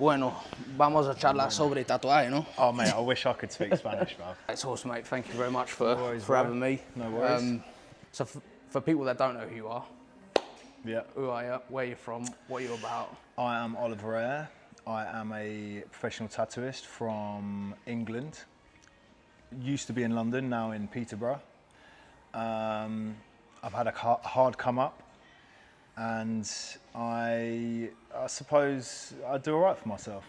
Bueno, vamos a charlar sobre tatuaje, ¿no? Oh mate, I wish I could speak Spanish, bro. It's awesome, mate. Thank you very much for, No worries, for bro. having me. No worries. So for people that don't know who you are, Yeah. who are you, where you're from, what are you about? I am Oliver Ayre. I am a professional tattooist from England. Used to be in London, now in Peterborough. I've had a hard come up, and I suppose I do all right for myself.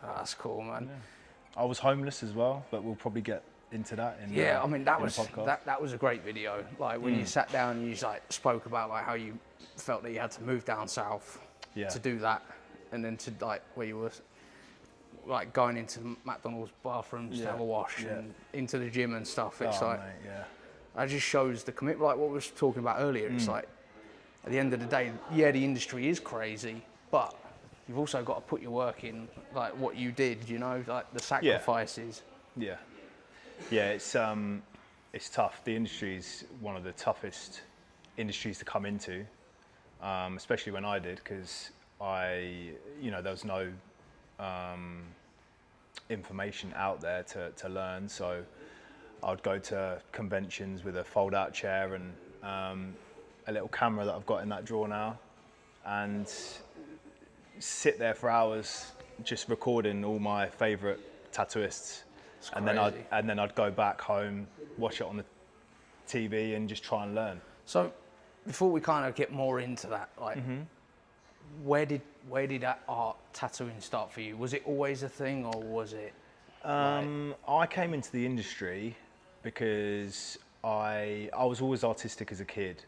Oh, that's cool, man. Yeah. I was homeless as well, but we'll probably get into that in Yeah, I mean that in was the podcast. that was a great video. Like when you sat down and you like spoke about like how you felt that you had to move down south to do that, and then to like where you were like going into McDonald's bathrooms to have a wash and into the gym and stuff. It's like mate, that just shows the commitment. Like what we were talking about earlier. It's like at the end of the day, yeah, the industry is crazy, but you've also got to put your work in, like what you did. You know, like the sacrifices. Yeah, it's tough. The industry is one of the toughest industries to come into, especially when I did, because there was no information out there to learn. So I'd go to conventions with a fold-out chair and a little camera that I've got in that drawer now, and sit there for hours just recording all my favourite tattooists. And then I'd go back home, watch it on the TV, and just try and learn. So, before we kind of get more into that, like, where did that art tattooing start for you? Was it always a thing, or was it? I came into the industry because I was always artistic as a kid.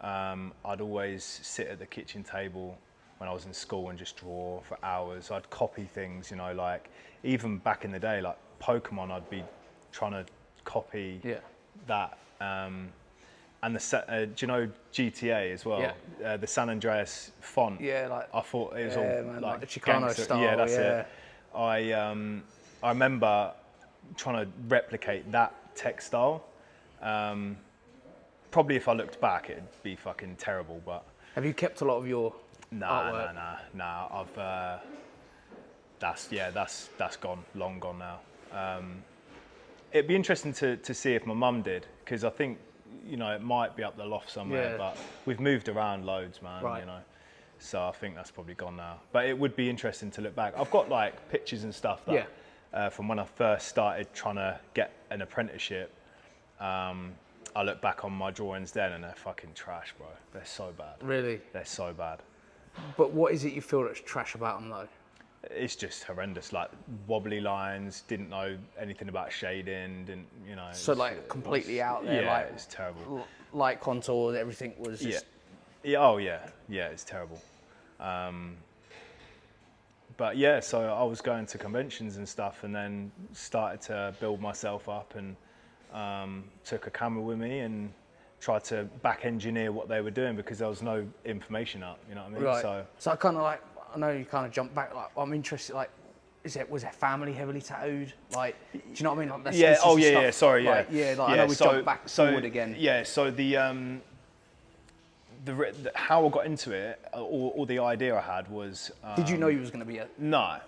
I'd always sit at the kitchen table when I was in school and just draw for hours. I'd copy things, like even back in the day, like Pokemon, I'd be trying to copy that. And do you know GTA as well? Yeah. The San Andreas font. Yeah, like I thought it was all like the Chicano style. Yeah, that's it. I remember trying to replicate that textile. Probably if I looked back, it'd be fucking terrible. But have you kept a lot of your artwork? Nah. That's gone, long gone now. It'd be interesting to see if my mum did, because I think it might be up the loft somewhere. But we've moved around loads, man. Right. So I think that's probably gone now. But it would be interesting to look back. I've got like pictures and stuff that from when I first started trying to get an apprenticeship. I look back on my drawings then and they're fucking trash, bro. They're so bad. Really? They're so bad. But what is it you feel that's trash about them though? It's just horrendous, like wobbly lines, didn't know anything about shading, So like completely out there, like it's terrible. Light contours, everything was just... Yeah, it's terrible. But yeah, so I was going to conventions and stuff, and then started to build myself up, and took a camera with me and tried to back engineer what they were doing, because there was no information up, you know what I mean? Right. So I kind of like, I know you kind of jumped back, like I'm interested, like, was their family heavily tattooed? Like, do you know what I mean? Like, I know we jumped back forward again. Yeah, so the how I got into it, or the idea I had was... Did you know you was going to be a... No.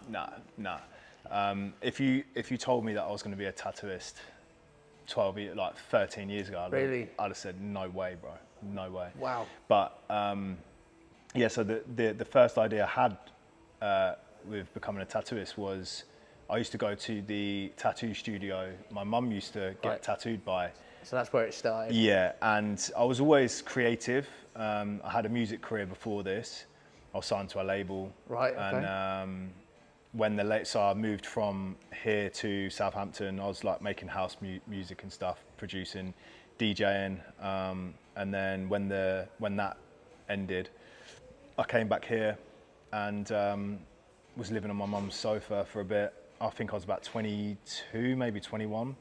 If you told me that I was going to be a tattooist 13 years ago, I'd have said, no way, bro, no way. Wow. But so the first idea I had with becoming a tattooist was, I used to go to the tattoo studio my mum used to get tattooed by. So that's where it started. Yeah, and I was always creative. I had a music career before this. I was signed to a label. Right, okay. And so I moved from here to Southampton. I was like making house music and stuff, producing, DJing. And then when that ended, I came back here and was living on my mum's sofa for a bit. I think I was about 22, maybe 21.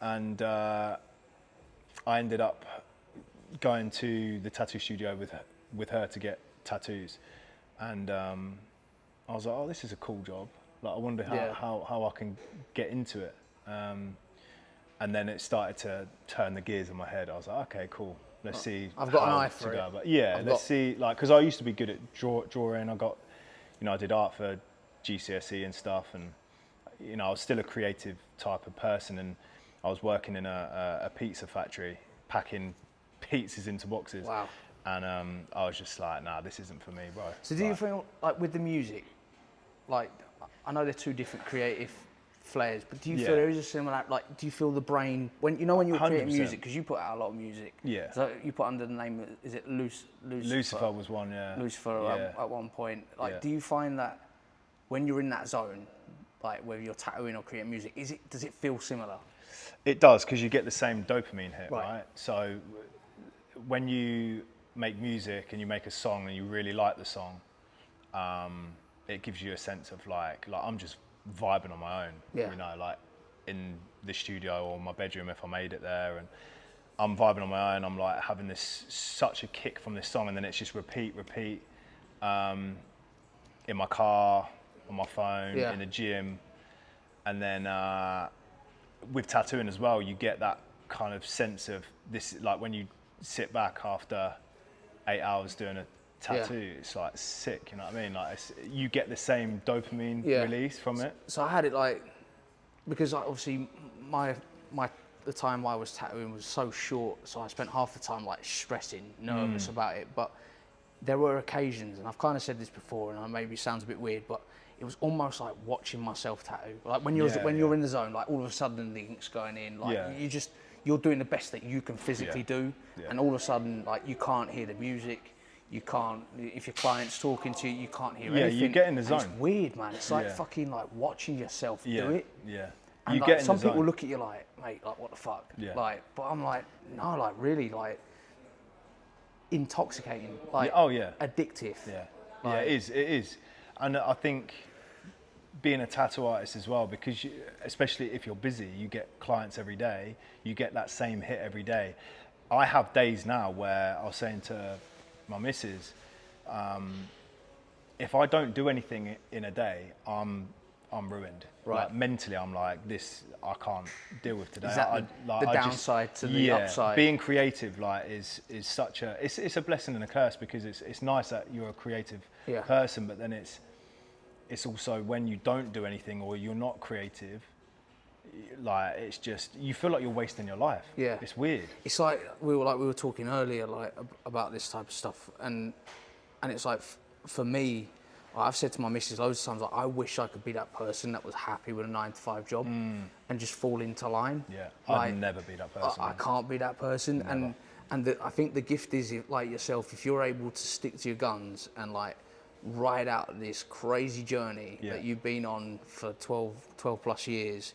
And I ended up going to the tattoo studio with her to get tattoos. And I was like, oh, this is a cool job. Like, I wonder how I can get into it. And then it started to turn the gears in my head. I was like, okay, cool. Let's see. I've got an eye for it. But yeah, let's see. Like, because I used to be good at drawing. I got, you know, I did art for GCSE and stuff, and you know, I was still a creative type of person, and I was working in a pizza factory, packing pizzas into boxes. Wow. And I was just like, nah, this isn't for me, bro. So do you feel like with the music, like, I know they're two different creative flares, but do you feel there is a similar, like, do you feel the brain, when you were creating music, because you put out a lot of music. Yeah. So you put under the name, is it Lucifer was one, yeah. Lucifer at one point. Like, do you find that when you're in that zone, like whether you're tattooing or creating music, does it feel similar? It does, because you get the same dopamine hit, right? So when you make music and you make a song and you really like the song, it gives you a sense of like I'm just vibing on my own, you know, like in the studio or my bedroom if I made it there, and I'm vibing on my own. I'm like having such a kick from this song, and then it's just repeat in my car, on my phone, in the gym, and then with tattooing as well, you get that kind of sense of this, like when you sit back after 8 hours doing a tattoo, it's like sick, you know what I mean? Like you get the same dopamine release from it. So I had it like, because like obviously the time I was tattooing was so short, so I spent half the time like stressing, nervous about it. But there were occasions, and I've kind of said this before, and maybe it sounds a bit weird, but it was almost like watching myself tattoo. Like when you're in the zone, like all of a sudden the ink's going in, like you're doing the best that you can physically do, and all of a sudden like you can't hear the music, you can't, if your client's talking to you, you can't hear anything. Yeah, you get in the zone. And it's weird, man. It's like fucking like watching yourself do it. Yeah. And you like, get in some the zone. people look at you like, mate, like what the fuck? Yeah. Like, but I'm like, no, like really, like intoxicating, like addictive. Yeah. Like, it is. And I think being a tattoo artist as well, because especially if you're busy, you get clients every day, you get that same hit every day. I have days now where I was saying to my missus, if I don't do anything in a day, I'm ruined. Right. Like mentally, I'm like, this I can't deal with today. Is that the downside to the upside? Being creative, like, is such a it's a blessing and a curse, because it's nice that you're a creative person, but then it's also when you don't do anything or you're not creative, like it's just, you feel like you're wasting your life. Yeah, it's weird. It's like we were talking earlier, like about this type of stuff, and it's like for me, I've said to my missus loads of times, like, I wish I could be that person that was happy with a 9-to-5 job and just fall into line. Yeah, like, I'd never be that person. I can't be that person. Never. And I think the gift is, like yourself, if you're able to stick to your guns and like ride out this crazy journey that you've been on for 12 plus years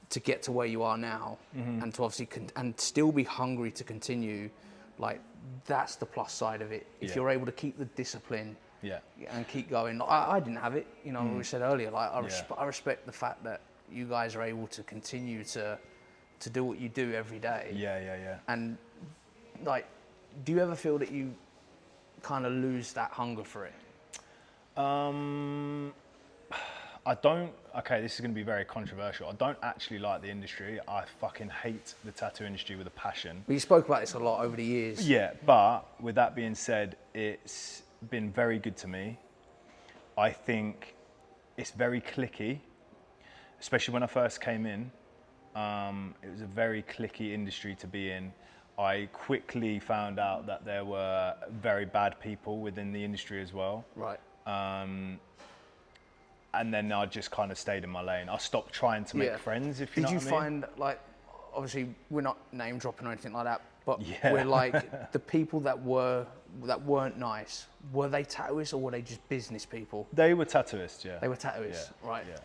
to get to where you are now, and to obviously and still be hungry to continue, like that's the plus side of it. If you're able to keep the discipline and keep going. I didn't have it, you know, we said earlier, like I respect the fact that you guys are able to continue to do what you do every day. Yeah. And like, do you ever feel that you kind of lose that hunger for it? I don't, okay, this is going to be very controversial. I don't actually like the industry. I fucking hate the tattoo industry with a passion. Well, you spoke about this a lot over the years. Yeah, but with that being said, it's been very good to me. I think it's very cliquey, especially when I first came in. It was a very cliquey industry to be in. I quickly found out that there were very bad people within the industry as well. Right. And then I just kind of stayed in my lane. I stopped trying to make friends, if you know what I mean. Did you find, like, obviously we're not name dropping or anything like that, but we're like, the people that weren't nice, were they tattooists or were they just business people? They were tattooists, yeah. They were tattooists, right. Yeah.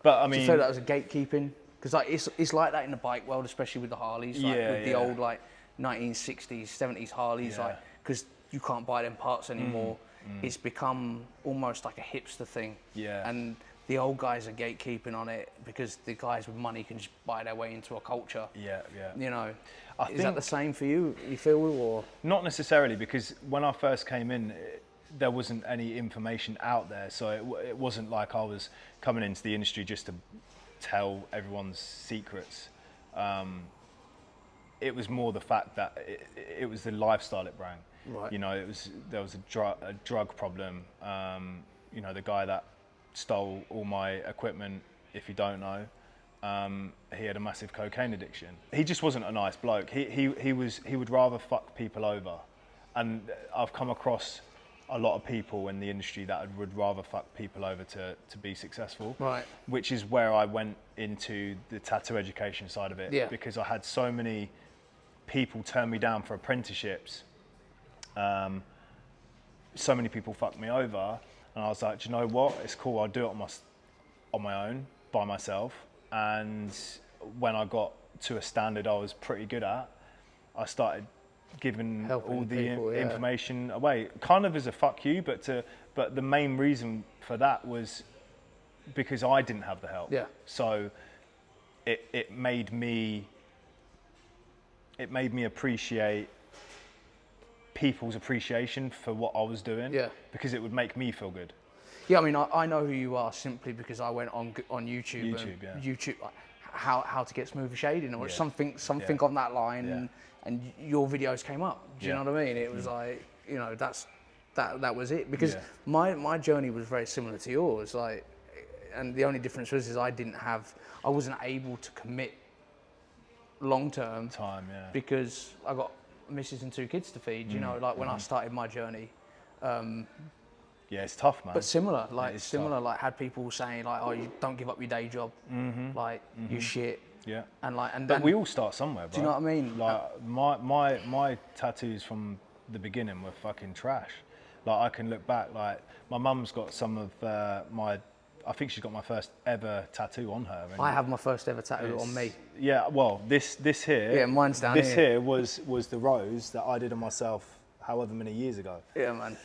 But I mean, do you feel that was a gatekeeping? Because like it's like that in the bike world, especially with the Harleys, like with the old like 1960s, 70s Harleys, like, because you can't buy them parts anymore. It's become almost like a hipster thing. Yeah. And the old guys are gatekeeping on it because the guys with money can just buy their way into a culture. Yeah. You know, is that the same for you, you feel, or? Not necessarily, because when I first came in, there wasn't any information out there. So it wasn't like I was coming into the industry just to tell everyone's secrets. It was more the fact that it was the lifestyle it brought. Right. You know, there was a drug problem. you know, the guy that stole all my equipment, if you don't know, he had a massive cocaine addiction. He just wasn't a nice bloke. He would rather fuck people over. And I've come across a lot of people in the industry that would rather fuck people over to be successful. Right. Which is where I went into the tattoo education side of it. Yeah. Because I had so many people turn me down for apprenticeships. So many people fucked me over. And I was like, do you know what? It's cool. I'll do it on my own, by myself. And when I got to a standard I was pretty good at, I started giving helping all the people, information away, kind of as a fuck you, but the main reason for that was because I didn't have the help. Yeah. So it made me appreciate people's appreciation for what I was doing. Yeah. Because it would make me feel good. Yeah, I mean, I know who you are simply because I went on YouTube. YouTube, like, how to get smoother shading or something on that line, and your videos came up. Do you know what I mean? It was like, you know, that was it. Because my journey was very similar to yours. Like, and the only difference was I wasn't able to commit long term time. Yeah. Because I got a missus and 2 kids to feed. You know, like when I started my journey. Yeah, it's tough, man. But similar, like had people saying like, "Oh, you don't give up your day job, like you shit." Yeah. But we all start somewhere, bro. Do you know what I mean? Like my tattoos from the beginning were fucking trash. Like I can look back, like my mum's got some of I think she's got my first ever tattoo on her. I have my first ever tattoo on me. Yeah, well, this here. Yeah, mine's down here. This here was the rose that I did on myself, however many years ago. Yeah, man.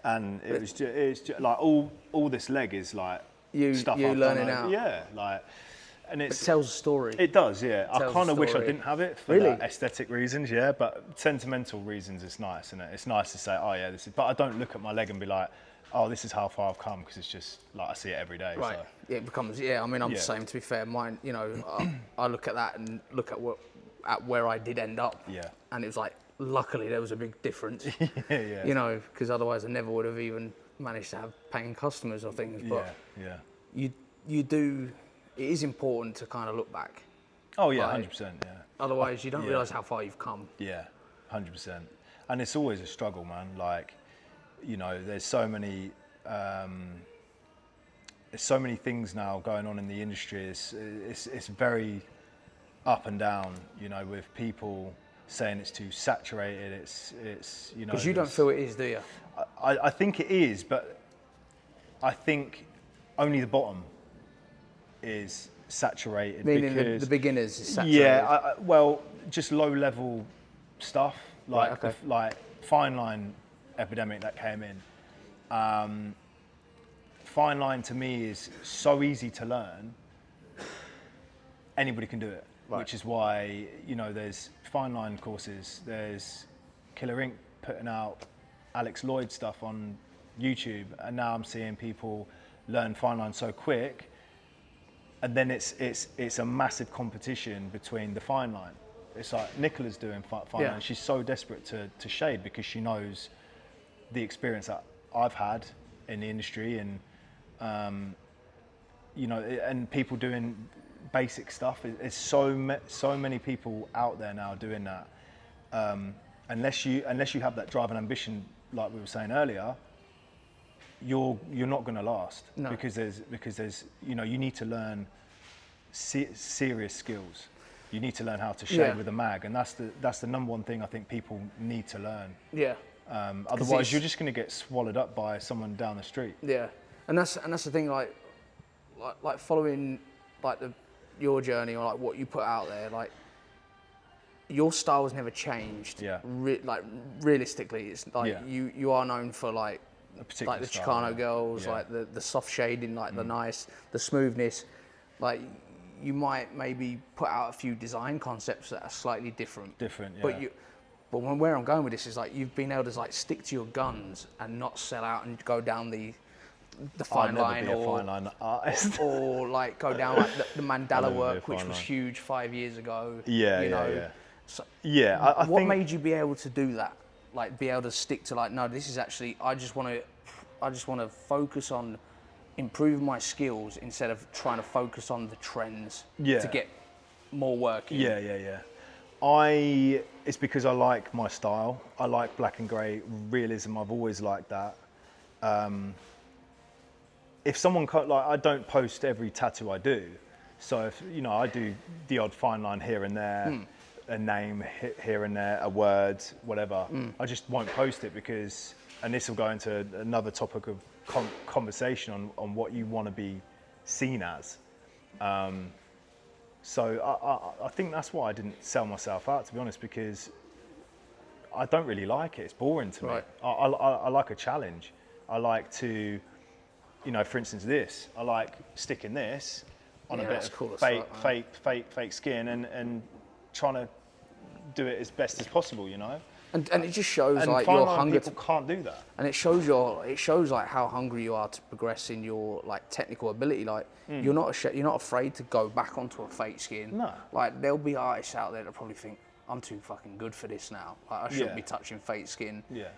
And it's just like all this leg is like stuff I've learning done. out. Yeah, like, and it tells a story. It does, yeah. I kind of wish I didn't have it for really? Like, aesthetic reasons, yeah. But sentimental reasons, it's nice, isn't it? It's nice to say, oh yeah, this is. But I don't look at my leg and be like, oh, this is how far I've come, because it's just like I see it every day. Right. So. Yeah, it becomes. Yeah, I mean, I'm the same. To be fair, mine. You know, I look at that and look at where I did end up. Yeah. And it was like, luckily there was a big difference. Yeah. You know, because otherwise I never would have even managed to have paying customers or things. But you do. It is important to kind of look back. Oh yeah, 100%. Yeah. Otherwise, you don't realise how far you've come. Yeah, 100%. And it's always a struggle, man. Like, you know, there's so many things now going on in the industry. It's very up and down. You know, with people saying it's too saturated. It's you know. Because you don't feel it is, do you? I think it is, but I think only the bottom is saturated. Meaning because the beginners is saturated. Yeah, well, just low level stuff like right, okay. like fine line epidemic that came in. Fine line to me is so easy to learn. Anybody can do it, which is why, you know, there's fine line courses. There's Killer Inc. putting out Alex Lloyd stuff on YouTube, and now I'm seeing people learn fine line so quick. And then it's a massive competition between the fine line. It's like Nicola's doing fine line. She's so desperate to shade because she knows the experience that I've had in the industry, and you know, and people doing basic stuff. There's so many people out there now doing that. Unless you have that drive and ambition, like we were saying earlier, you're not going to last. No. because there's you know, you need to learn serious skills. You need to learn how to shade with a mag, and that's the number one thing I think people need to learn. Yeah. Otherwise, you're just going to get swallowed up by someone down the street. Yeah, and that's the thing. Like following like your journey, or like what you put out there, like your style has never changed. Yeah. Like realistically, it's like you are known for like the Chicano girls, like the soft shading, like the smoothness. Like you might maybe put out a few design concepts that are slightly different. But where I'm going with this is like you've been able to like stick to your guns and not sell out and go down the fine line, or fine line artist, or like go down like the mandala work, which was huge 5 years ago. So what think made you be able to do that? Like be able to stick to like, no, this is actually, I just want to I just want to focus on improving my skills instead of trying to focus on the trends to get more work in. Yeah. It's because I like my style. I like black and grey realism. I've always liked that. If someone I don't post every tattoo I do. So if I do the odd fine line here and there, a name here and there, a word, whatever. I just won't post it because, and this will go into another topic of conversation on what you want to be seen as. So I think that's why I didn't sell myself out, to be honest, because I don't really like it. It's boring to me. I like a challenge. I like to, for instance, this. I like sticking this on a bit of fake skin and trying to do it as best as possible, And it just shows and like your hunger. People can't do that. And it shows like how hungry you are to progress in your like technical ability. Like you're not afraid to go back onto a fake skin. No. Like there'll be artists out there that probably think I'm too fucking good for this now. Like I shouldn't be touching fake skin. Yeah.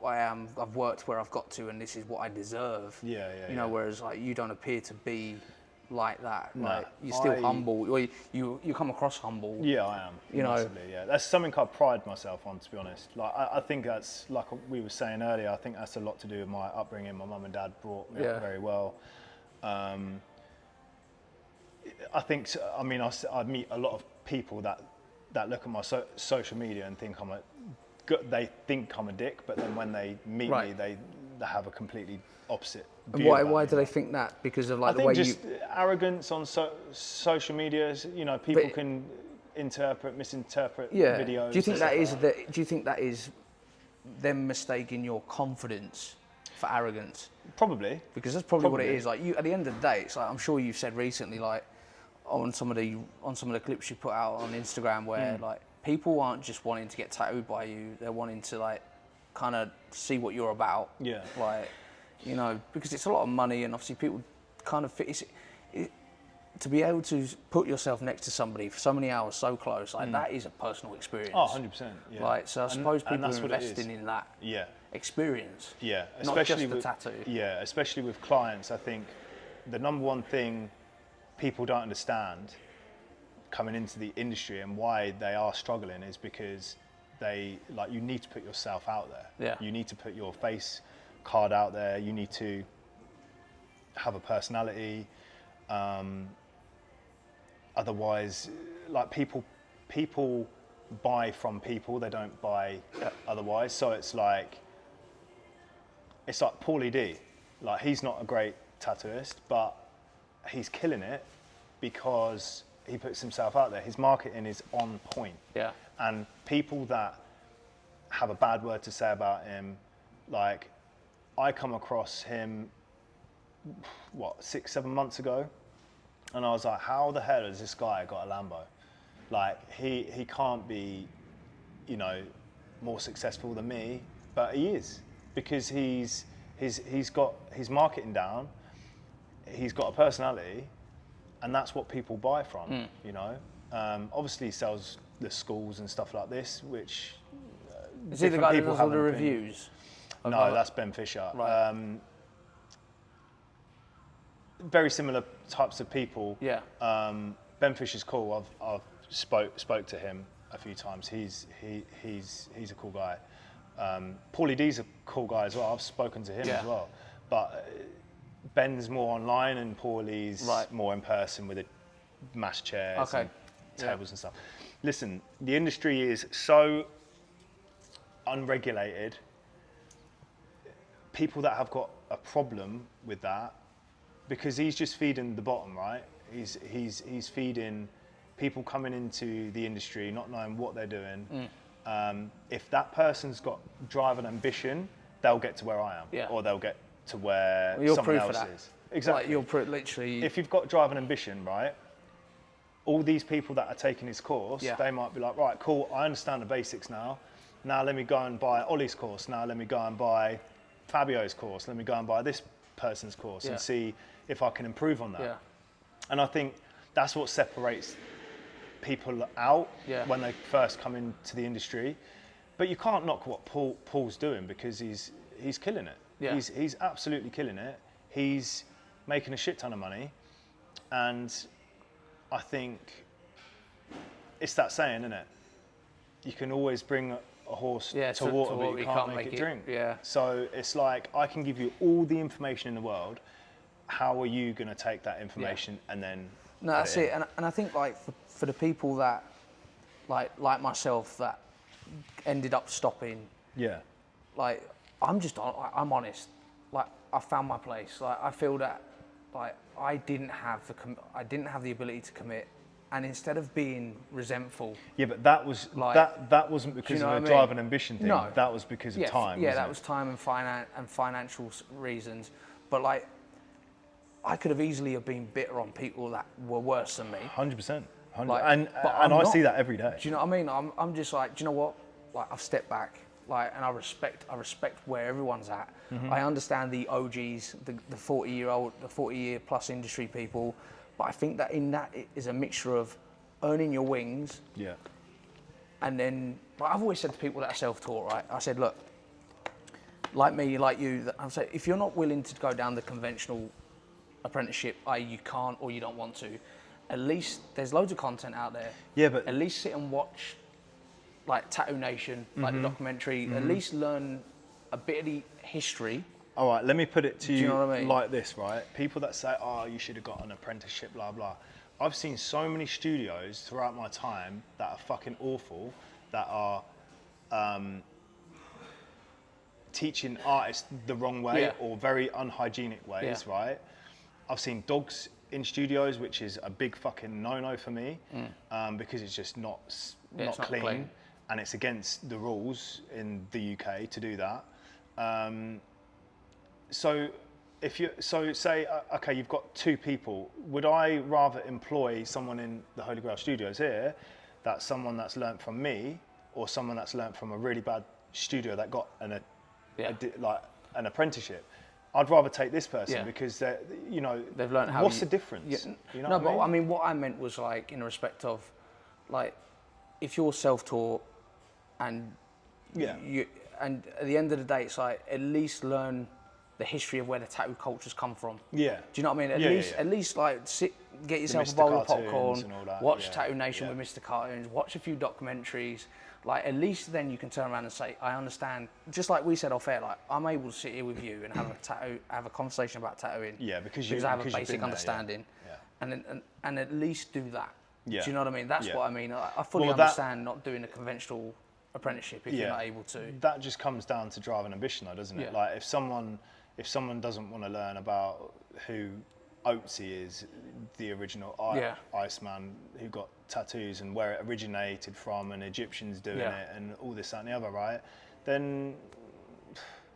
I've worked where I've got to, and this is what I deserve. Yeah. Whereas like you don't appear to be like that. No, like you're still humble. Or you come across humble. Yeah, I am. Massively, yeah. That's something I pride myself on, to be honest. Like I think that's, like we were saying earlier, I think that's a lot to do with my upbringing. My mum and dad brought me up very well. I think, I meet a lot of people that look at my social media and think they think I'm a dick, but then when they meet me, they have a completely opposite view. And why do they think that? Because of like I think just arrogance on social media. People can misinterpret videos. Do you think that is them mistaking your confidence for arrogance? Probably. Because that's probably what it is. Like you, at the end of the day, it's like I'm sure you've said recently, like on some of the clips you put out on Instagram, where like people aren't just wanting to get tattooed by you; they're wanting to like kind of see what you're about. Yeah. Like, because it's a lot of money, and obviously people kind of to be able to put yourself next to somebody for so many hours, so close, like that is a personal experience. Oh, 100%. Yeah. Like, so I suppose people are investing in that experience. Yeah. Especially not just the tattoo. Yeah, especially with clients. I think the number one thing people don't understand coming into the industry and why they are struggling is because you need to put yourself out there. Yeah. You need to put your face card out there. You need to have a personality. Otherwise, like people buy from people, they don't buy otherwise. So it's like Paulie D. Like he's not a great tattooist, but he's killing it because he puts himself out there. His marketing is on point. Yeah. And people that have a bad word to say about him, like I come across him, 6-7 months ago, and I was like, how the hell has this guy got a Lambo? Like he can't be, more successful than me, but he is, because he's got his marketing down, he's got a personality, and that's what people buy from. Obviously he sells the schools and stuff like this, which is he the guy that does all the reviews? No, that's Ben Fisher. Right. Very similar types of people. Yeah. Ben Fisher's cool. I've spoke to him a few times. He's a cool guy. Paulie D's a cool guy as well. I've spoken to him as well. But Ben's more online and Paulie's more in person with mass chairs and tables and stuff. Listen, the industry is so unregulated. People that have got a problem with that, because he's just feeding the bottom, right? He's feeding people coming into the industry not knowing what they're doing. If that person's got drive and ambition, they'll get to where I am, or they'll get to where someone else is. Exactly. Like you're literally. If you've got drive and ambition, right? All these people that are taking his course, they might be like, right, cool, I understand the basics now. Now let me go and buy Ollie's course. Now let me go and buy Fabio's course. Let me go and buy this person's course and see if I can improve on that. Yeah. And I think that's what separates people out when they first come into the industry. But you can't knock what Paul's doing, because he's killing it. Yeah. He's absolutely killing it. He's making a shit ton of money, and I think it's that saying, isn't it? You can always bring a horse to water, but you can't make it drink. Yeah. So it's like, I can give you all the information in the world. How are you going to take that information and then? No, that's it. And I think like for the people that like myself that ended up stopping. Yeah. Like I'm honest. Like I found my place. Like I feel that like I didn't have the ability to commit. And instead of being resentful, yeah, but that was like that wasn't because of a drive and ambition thing. No, that was because of time. Yeah, that was time and financial reasons. But like, I could have easily have been bitter on people that were worse than me. 100%, and I see that every day. Do you know what I mean? I'm just like, do you know what? Like I've stepped back, like, and I respect where everyone's at. Mm-hmm. I understand the OGs, the 40-year plus industry people. But I think that in that it is a mixture of earning your wings. Yeah. And then, like I've always said to people that are self-taught, right? I said, look, like me, like you, I'm saying, if you're not willing to go down the conventional apprenticeship, i.e. you can't or you don't want to, at least there's loads of content out there. Yeah, but at least sit and watch, like Tattoo Nation, like the documentary. Mm-hmm. At least learn a bit of the history. All right, let me put it to you like this, right? People that say, oh, you should have got an apprenticeship, blah, blah. I've seen so many studios throughout my time that are fucking awful, that are teaching artists the wrong way or very unhygienic ways, right? I've seen dogs in studios, which is a big fucking no-no for me, because it's just not clean, and it's against the rules in the UK to do that. So say, okay, you've got two people. Would I rather employ someone in the Holy Grail Studios here, that's someone that's learnt from me, or someone that's learnt from a really bad studio that got an apprenticeship? I'd rather take this person because they've learned how. What's the difference? Yeah. You know no, what but I mean, what I meant was like in respect of, like, if you're self-taught and and at the end of the day, it's like at least learn the history of where the tattoo culture's come from. Yeah. Do you know what I mean? At least like get yourself a bowl of popcorn, watch Tattoo Nation with Mr. Cartoons, watch a few documentaries. Like at least then you can turn around and say, I understand. Just like we said off air, like I'm able to sit here with you and have a conversation about tattooing. Yeah, because I have a basic understanding. Yeah. And at least do that. Yeah. Do you know what I mean? That's what I mean. I fully understand not doing a conventional apprenticeship if you're not able to. That just comes down to drive and ambition, though, doesn't it? Yeah. Like if someone doesn't want to learn about who Oatsy is, the original Iceman who got tattoos, and where it originated from, and Egyptians doing it, and all this, that, and the other, right?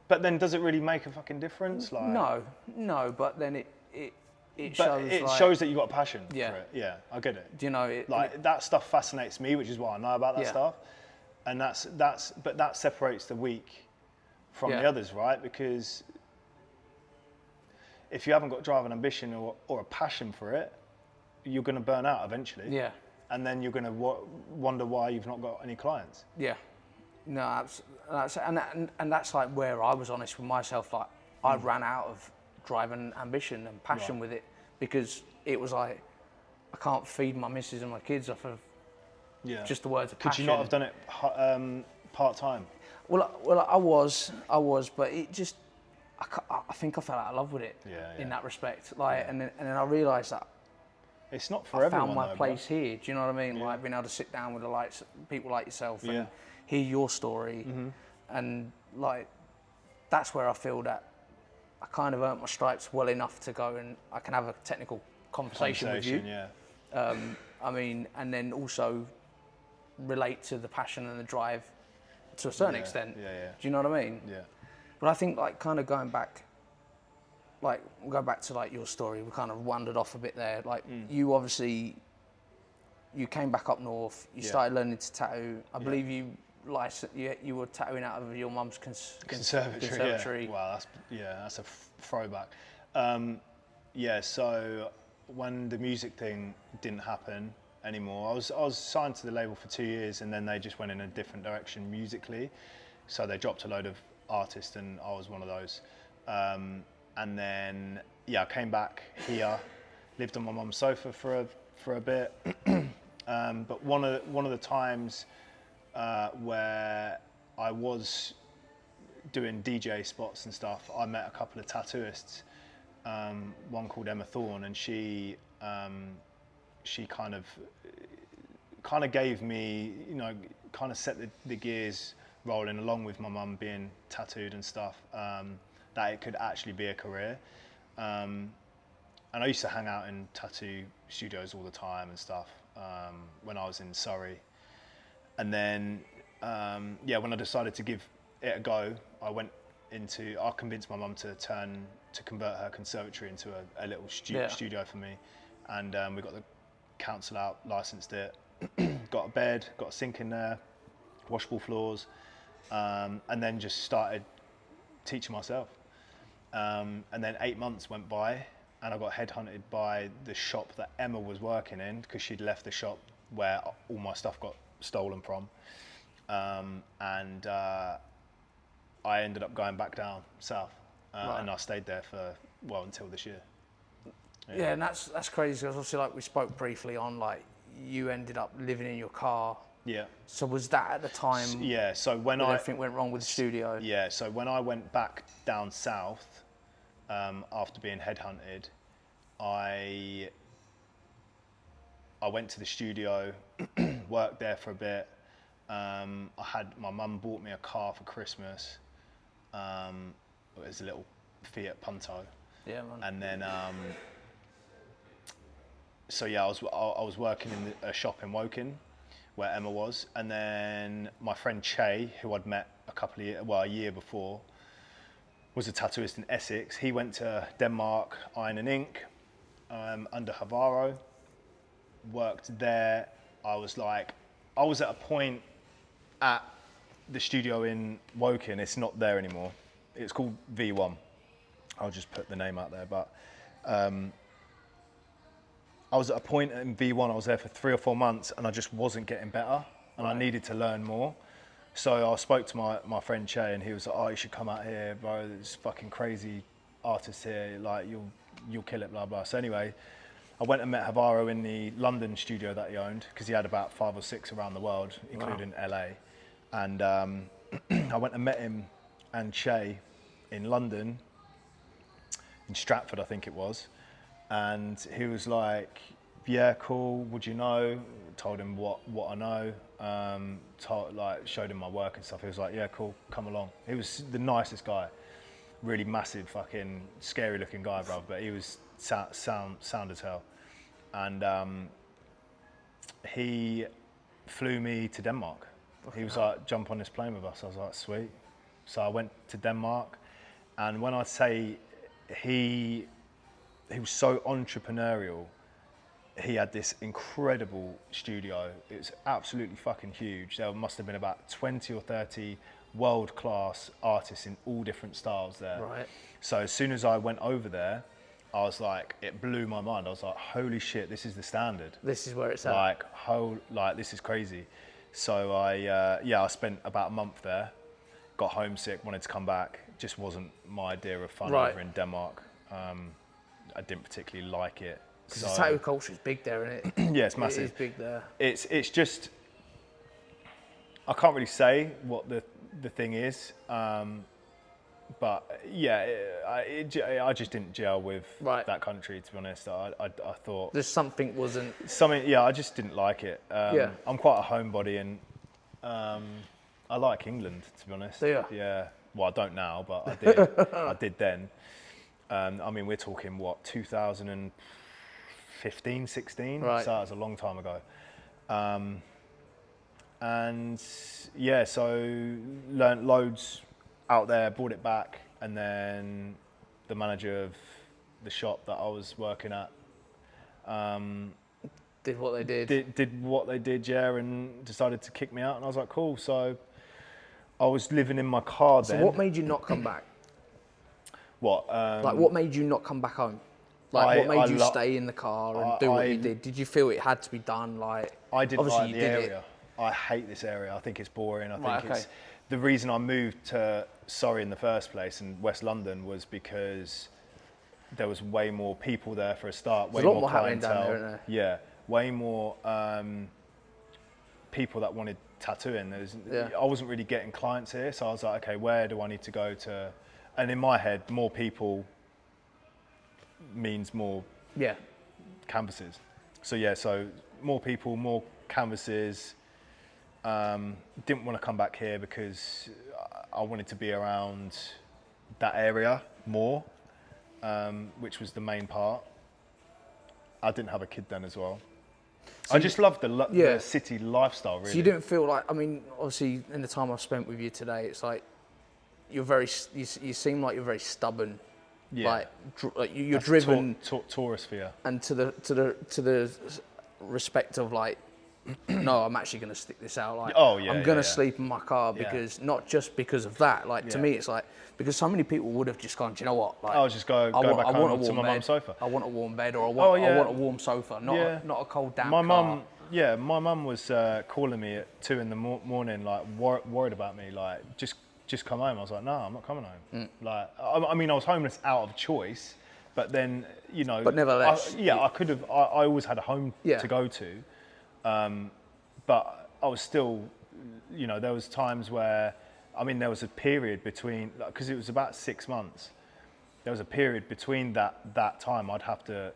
But then does it really make a fucking difference? Like, no. But then it shows that you've got a passion for it. Yeah, I get it. Do you know that stuff fascinates me, which is why I know about that stuff, and but that separates the weak from the others, right? Because if you haven't got drive and ambition or a passion for it, you're going to burn out eventually. Yeah. And then you're going to wonder why you've not got any clients. Yeah. No, and that's like where I was honest with myself. Like I ran out of drive and ambition and passion with it, because it was like I can't feed my missus and my kids off of just the words of passion. Could you not have done it part time? Well, I was, but it just. I think I fell out of love with it in that respect. Like, and then I realised that it's not for everyone. I found my place here. Do you know what I mean? Yeah. Like being able to sit down with people like yourself and hear your story, and like that's where I feel that I kind of earned my stripes well enough to go and I can have a technical conversation with you. Yeah. I mean, and then also relate to the passion and the drive to a certain extent. Yeah. Do you know what I mean? Yeah. But I think like kind of going back to like your story, we kind of wandered off a bit there. Like you obviously, you came back up north, you started learning to tattoo. I believe you were tattooing out of your mum's conservatory. Yeah. Wow, that's a throwback. So when the music thing didn't happen anymore, I was signed to the label for 2 years, and then they just went in a different direction musically. So they dropped a load of artists, and I was one of those. And then, I came back here, lived on my mum's sofa for a bit. But one of the times where I was doing DJ spots and stuff, I met a couple of tattooists, one called Emma Thorne, and she kind of gave me, kind of set the gears rolling, along with my mum being tattooed and stuff, that it could actually be a career. And I used to hang out in tattoo studios all the time and stuff when I was in Surrey. And then, when I decided to give it a go, I convinced my mum to convert her conservatory into a little studio for me. And we got the council out, licensed it, got a bed, got a sink in there, washable floors, and then just started teaching myself. And then 8 months went by, and I got headhunted by the shop that Emma was working in, because she'd left the shop where all my stuff got stolen from. And I ended up going back down south, and I stayed there for, until this year. Yeah, and that's crazy, because obviously, like we spoke briefly on, like you ended up living in your car. Yeah. So was that at the time? Yeah. So when everything went wrong with the studio. Yeah. So when I went back down south, after being headhunted, I went to the studio, worked there for a bit. My mum bought me a car for Christmas. It was a little Fiat Punto. Yeah, man. And then, I was working in a shop in Woking, where Emma was, and then my friend Che, who I'd met a year before, was a tattooist in Essex. He went to Denmark, Iron and Ink, under Havaro, worked there. I was at a point at the studio in Woking, it's not there anymore. It's called V1. I'll just put the name out there, but I was at a point in V1, I was there for 3 or 4 months, and I just wasn't getting better, and I needed to learn more. So I spoke to my friend Che, and he was like, "Oh, you should come out here, bro. There's fucking crazy artists here. Like you'll kill it, blah blah." So anyway, I went and met Havaro in the London studio that he owned, because he had about 5 or 6 around the world, including LA. And I went and met him and Che in London, in Stratford, I think it was. And he was like, "Yeah, cool. Would you know?" Told him what I know. Showed him my work and stuff. He was like, "Yeah, cool. Come along." He was the nicest guy, really massive, fucking scary looking guy, bro. But he was sound as hell. And he flew me to Denmark. He was like, "Jump on this plane with us." I was like, "Sweet." So I went to Denmark, and when I say he was so entrepreneurial. He had this incredible studio. It was absolutely fucking huge. There must have been about 20 or 30 world-class artists in all different styles there. Right. So as soon as I went over there, I was like, it blew my mind. I was like, holy shit, this is the standard. This is where it's at. This is crazy. So I spent about a month there, got homesick, wanted to come back. Just wasn't my idea of fun over in Denmark. I didn't particularly like it. Because the tattoo culture is big there, isn't it? Yeah, it's massive. It is big there. It's just, I can't really say what the thing is, but yeah, I just didn't gel with that country, to be honest. I thought there's something wasn't. Yeah, I just didn't like it. I'm quite a homebody, and I like England, to be honest. Do you? Yeah. Well, I don't now, but I did. I did then. I mean, we're talking 2015, 16, so that was a long time ago. And yeah, so learnt loads out there, brought it back, and then the manager of the shop that I was working at did what they did. Did what they did, yeah, and decided to kick me out, and I was like, cool. So I was living in my car then. So what made you not come back? What? What made you not come back home? What made you stay in the car and do what you did? Did you feel it had to be done? I didn't like the area. I hate this area. I think it's boring. I think the reason I moved to Surrey in the first place in West London was because there was way more people there for a start, way more clientele. Down there, isn't there? Yeah, way more people that wanted tattooing. I wasn't really getting clients here, so I was like, okay, where do I need to go to? And in my head, more people means more canvases. So more people, more canvases. Didn't want to come back here because I wanted to be around that area more, which was the main part. I didn't have a kid then as well. So I just loved the city lifestyle, really. So you didn't feel like, I mean, obviously in the time I've spent with you today, it's like you seem like you're very stubborn. Yeah. Like you're That's driven. Taurus fear. And to the respect of like, no, I'm actually going to stick this out. Like, I'm going to sleep in my car because not just because of that. Like to me, it's like because so many people would have just gone, do you know what? Like, I'll just go back home to my mum's sofa. I want a warm bed, or I want a warm sofa, not a cold damp car. My mum was calling me at 2 in the morning, like worried about me, like just come home. I was like, no, I'm not coming home. Like, I mean, I was homeless out of choice, but then But nevertheless, I could have. I always had a home to go to. But I was still, there was times where, I mean, there was a period between, because it was about 6 months, there was a period between that time I'd have to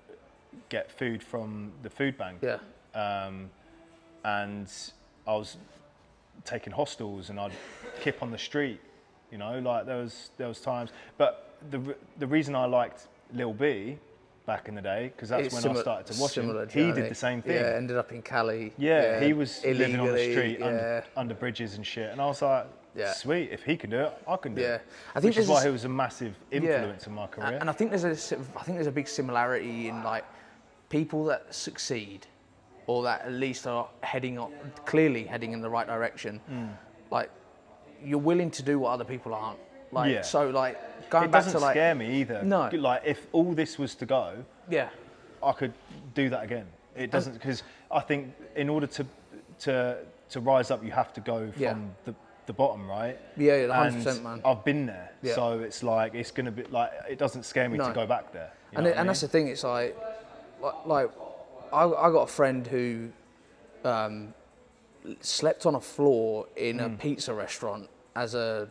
get food from the food bank. Yeah. And I was taking hostels and I'd kip on the street, like there was times. But the reason I liked Lil B back in the day, because that's when I started to watch him. He did the same thing. Yeah, ended up in Cali. Yeah, he was living on the street under bridges and shit. And I was like, sweet, if he can do it, I can do it. Which is why he was a massive influence in my career. And I think there's a big similarity in like people that succeed, or that at least are clearly heading in the right direction. Like you're willing to do what other people aren't. Like so, like going back to like. It doesn't scare me either. No. Like if all this was to go, I could do that again. It doesn't, because I think in order to rise up, you have to go from the bottom, right? Yeah, 100%, man. I've been there, so it's like it's gonna be like it doesn't scare me to go back there. And that's the thing. It's like I got a friend who slept on a floor in a pizza restaurant as a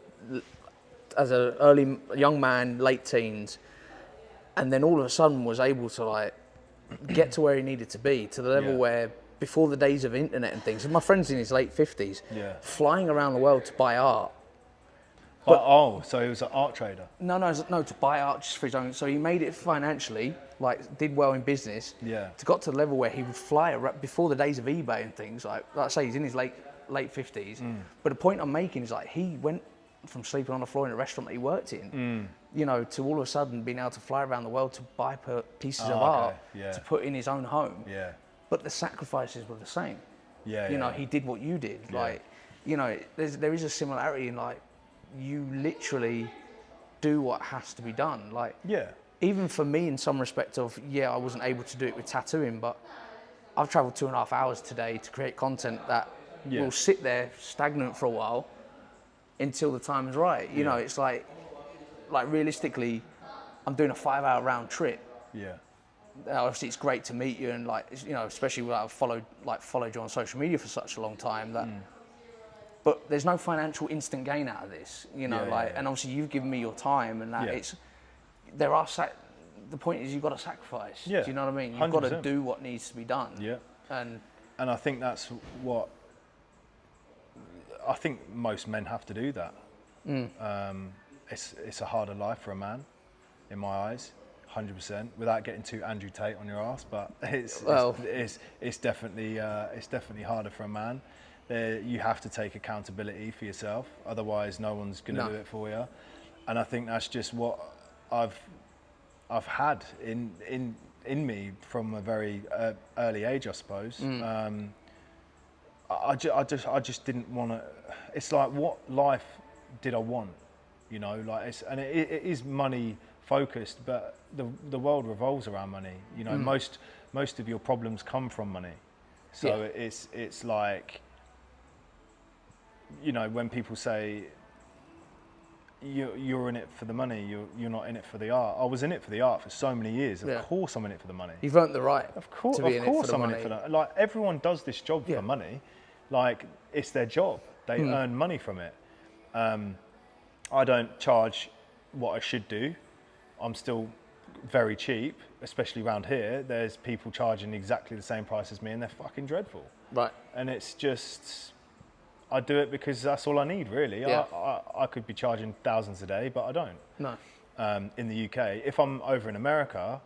young man, late teens, and then all of a sudden was able to like get to where he needed to be, to the level where before the days of internet and things, and my friend's in his late 50s, flying around the world to buy art. So he was an art trader? No, to buy art just for his own. So he made it financially, like did well in business. Got to the level where he would fly before the days of eBay and things. Like I say, he's in his late 50s. But the point I'm making is like he went from sleeping on the floor in a restaurant that he worked in, to all of a sudden being able to fly around the world to buy pieces of art to put in his own home. But the sacrifices were the same. He did what you did. Like, there is a similarity in like, you literally do what has to be done. Like, even for me in some respect of, I wasn't able to do it with tattooing, but I've traveled 2.5 hours today to create content that will sit there stagnant for a while until the time is right. It's like realistically, I'm doing a 5-hour round trip. Obviously it's great to meet you and like, especially when I've followed you on social media for such a long time that, but there's no financial instant gain out of this, and obviously you've given me your time and that the point is you've got to sacrifice. Do you know what I mean? You've 100%. Got to do what needs to be done. And I think that's what, I think most men have to do that. It's a harder life for a man, in my eyes, 100%. Without getting too Andrew Tate on your ass, but it's definitely harder for a man. You have to take accountability for yourself, otherwise no one's going to do it for you. And I think that's just what I've had in me from a very early age, I suppose. I just didn't want to. It's like, what life did I want? It is money focused, but the world revolves around money. Most of your problems come from money. So it's like, you know, when people say you're in it for the money, you're not in it for the art. I was in it for the art for so many years. Of course I'm in it for the money. You've earned the right of course, to be in it for the I'm money. in it for that. Like, everyone does this job for money. Like, it's their job. They earn money from it. I don't charge what I should do. I'm still very cheap, especially around here. There's people charging exactly the same price as me, and they're fucking dreadful. Right. And it's just, I do it because that's all I need, really. Yeah. I could be charging thousands a day, but I don't. No. In the UK, if I'm over in America,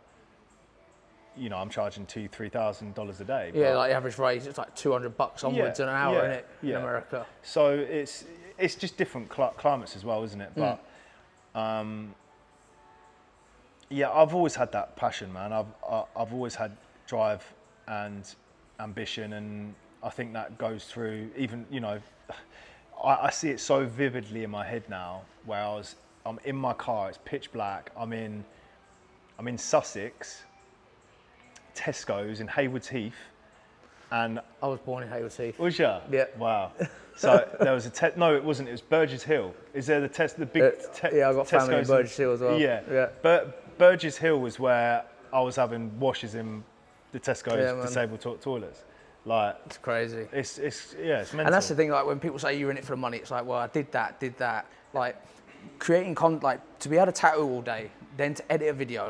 you know, I'm charging $2,000-3,000 a day. Yeah, like the average rate, it's like $200 onwards an hour, isn't it, in America? So it's just different climates as well, isn't it? But yeah, I've always had that passion, man. I've always had drive and ambition, and I think that goes through even, you know, I see it so vividly in my head now, where I'm in my car, it's pitch black, I'm in Sussex, Tesco's in Haywards Heath, and I was born in Haywards Heath. Was ya? Yeah. Wow. So there was no, it wasn't. It was Burgess Hill. Is there the big? Yeah, I got family in Burgess Hill as well. Yeah. Yeah. But Burgess Hill was where I was having washes in the Tesco's disabled toilets. Like, it's crazy. It's mental. And that's the thing. Like, when people say you're in it for the money, it's like, well, I did that. Like, creating like, to be able to tattoo all day, then to edit a video,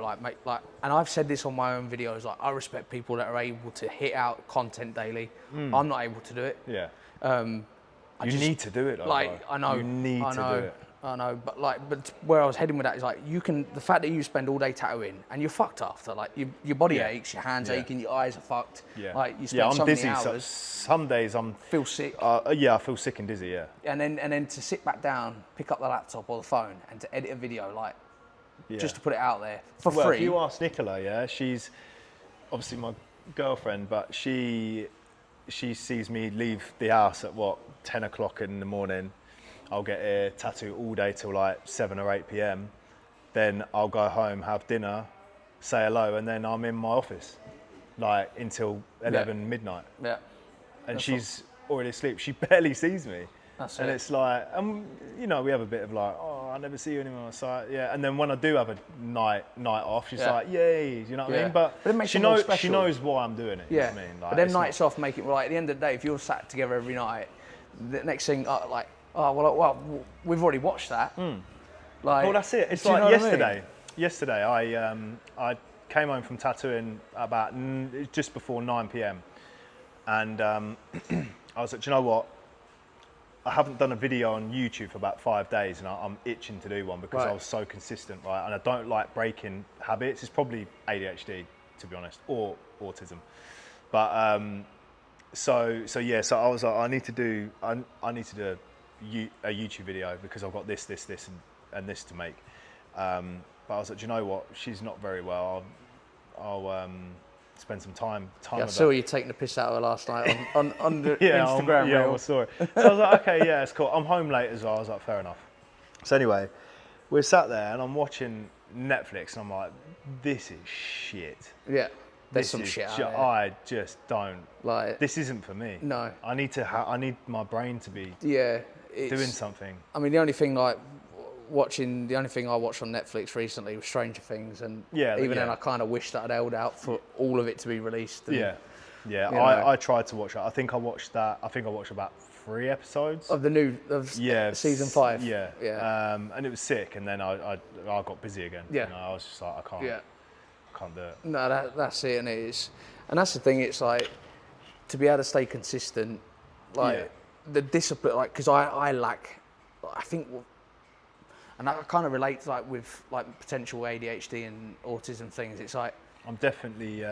and I've said this on my own videos, like, I respect people that are able to hit out content daily. I'm not able to do it. Yeah. I you need to do it, though. Like, I know. You need to do it. I know, but where I was heading with that is, like, the fact that you spend all day tattooing and you're fucked after, like, your body aches, your hands aching, your eyes are fucked. Yeah. Like, you spend so dizzy. many hours. Some days feel sick. I feel sick and dizzy. Yeah. And then to sit back down, pick up the laptop or the phone, and to edit a video, like, just to put it out there for free. Well, if you ask Nicola, she's obviously my girlfriend, but she sees me leave the house at 10 o'clock in the morning. I'll get a tattoo all day till like 7 or 8 p.m. Then I'll go home, have dinner, say hello, and then I'm in my office like until 11 midnight. Yeah. And she's already asleep. She barely sees me. And it's like, you know, we have a bit of like, oh, I never see you anymore. So yeah, and then when I do have a night off, she's like, yay, you know what I mean? But it makes she knows why I'm doing it. Yeah. You know what I mean? Like, but then nights off make it, like, at the end of the day, if you're sat together every night, the next thing, like, oh, well, we've already watched that. Like, well, that's it. It's like yesterday. I came home from tattooing about just before 9 p.m. and I was like, do you know what? I haven't done a video on YouTube for about 5 days, and I'm itching to do one because I was so consistent, right? And I don't like breaking habits. It's probably ADHD, to be honest, or autism. But so I was like, I need to do a YouTube video because I've got this, and this to make. But I was like, do you know what? She's not very well. I'll spend some time with her. I saw you taking the piss out of her last night on the Instagram reel. I saw it. So I was like, okay, yeah, it's cool. I'm home late as well. I was like, fair enough. So anyway, we're sat there and I'm watching Netflix and I'm like, this is shit. Yeah, there's some shit out there. I just don't. Like, this isn't for me. No. I need my brain to be doing something. I mean, the only thing I watched on Netflix recently was Stranger Things, and even then I kind of wish that I'd held out for all of it to be released. And, I tried to watch that. I think I watched about 3 episodes of season 5. And it was sick, and then I got busy again. I was just like, I can't do it. No, that's it, and that's the thing. It's like, to be able to stay consistent, like the discipline, like, because I lack, I think. And that kind of relates, like, with like potential ADHD and autism things. It's like, I'm definitely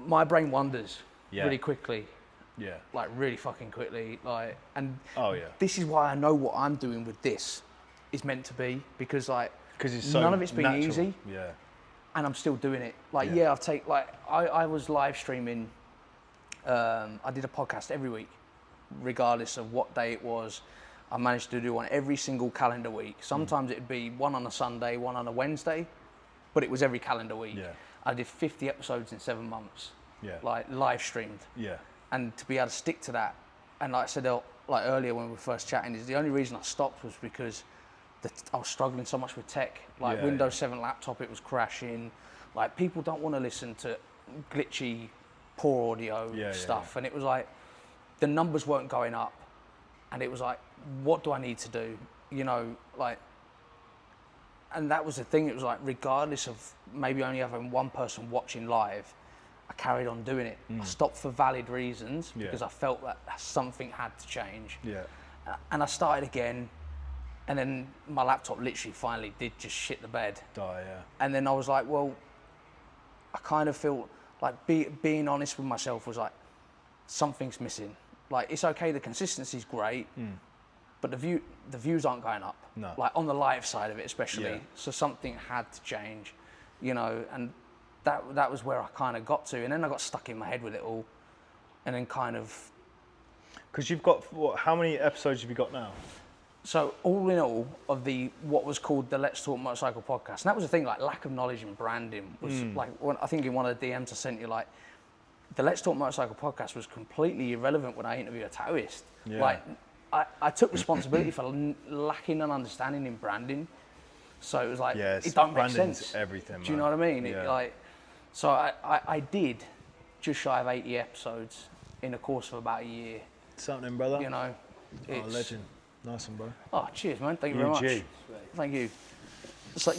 my brain wanders really quickly. Yeah. Like, really fucking quickly. Like, and this is why I know what I'm doing with this is meant to be, because it's so none of it's been natural. easy. Yeah. And I'm still doing it. Like, I was live streaming. I did a podcast every week, regardless of what day it was. I managed to do one every single calendar week. Sometimes it'd be one on a Sunday, one on a Wednesday, but it was every calendar week. Yeah. I did 50 episodes in 7 months, like live streamed. Yeah. And to be able to stick to that and like I said like earlier when we were first chatting, is the only reason I stopped was because I was struggling so much with tech. Like Windows 7 laptop, it was crashing. Like people don't want to listen to glitchy, poor audio stuff. And it was like, the numbers weren't going up. And it was like, what do I need to do? You know, like, and that was the thing. It was like, regardless of maybe only having one person watching live, I carried on doing it. I stopped for valid reasons because I felt that something had to change. And I started again. And then my laptop literally finally did just shit the bed. And then I was like, well, I kind of feel like being honest with myself was like, something's missing. Like, it's okay, the consistency's great, but the views aren't going up. No. Like on the live side of it especially. So something had to change, you know, and that was where I kind of got to. And then I got stuck in my head with it all. And then kind of... Because you've got, how many episodes have you got now? So all in all of what was called the Let's Talk Motorcycle podcast, and that was the thing, like lack of knowledge in branding was like, I think in one of the DMs I sent you, like the Let's Talk Motorcycle podcast was completely irrelevant when I interviewed a Taoist. Like I took responsibility for lacking an understanding in branding. So it was like, it don't make sense. Everything, man. Do you know what I mean? It, like, so I did just shy of 80 episodes in the course of about a year. Something, brother. You know, it's... Oh, legend. Nice one, bro. Oh, cheers, man. Thank you very much. Thank you. So,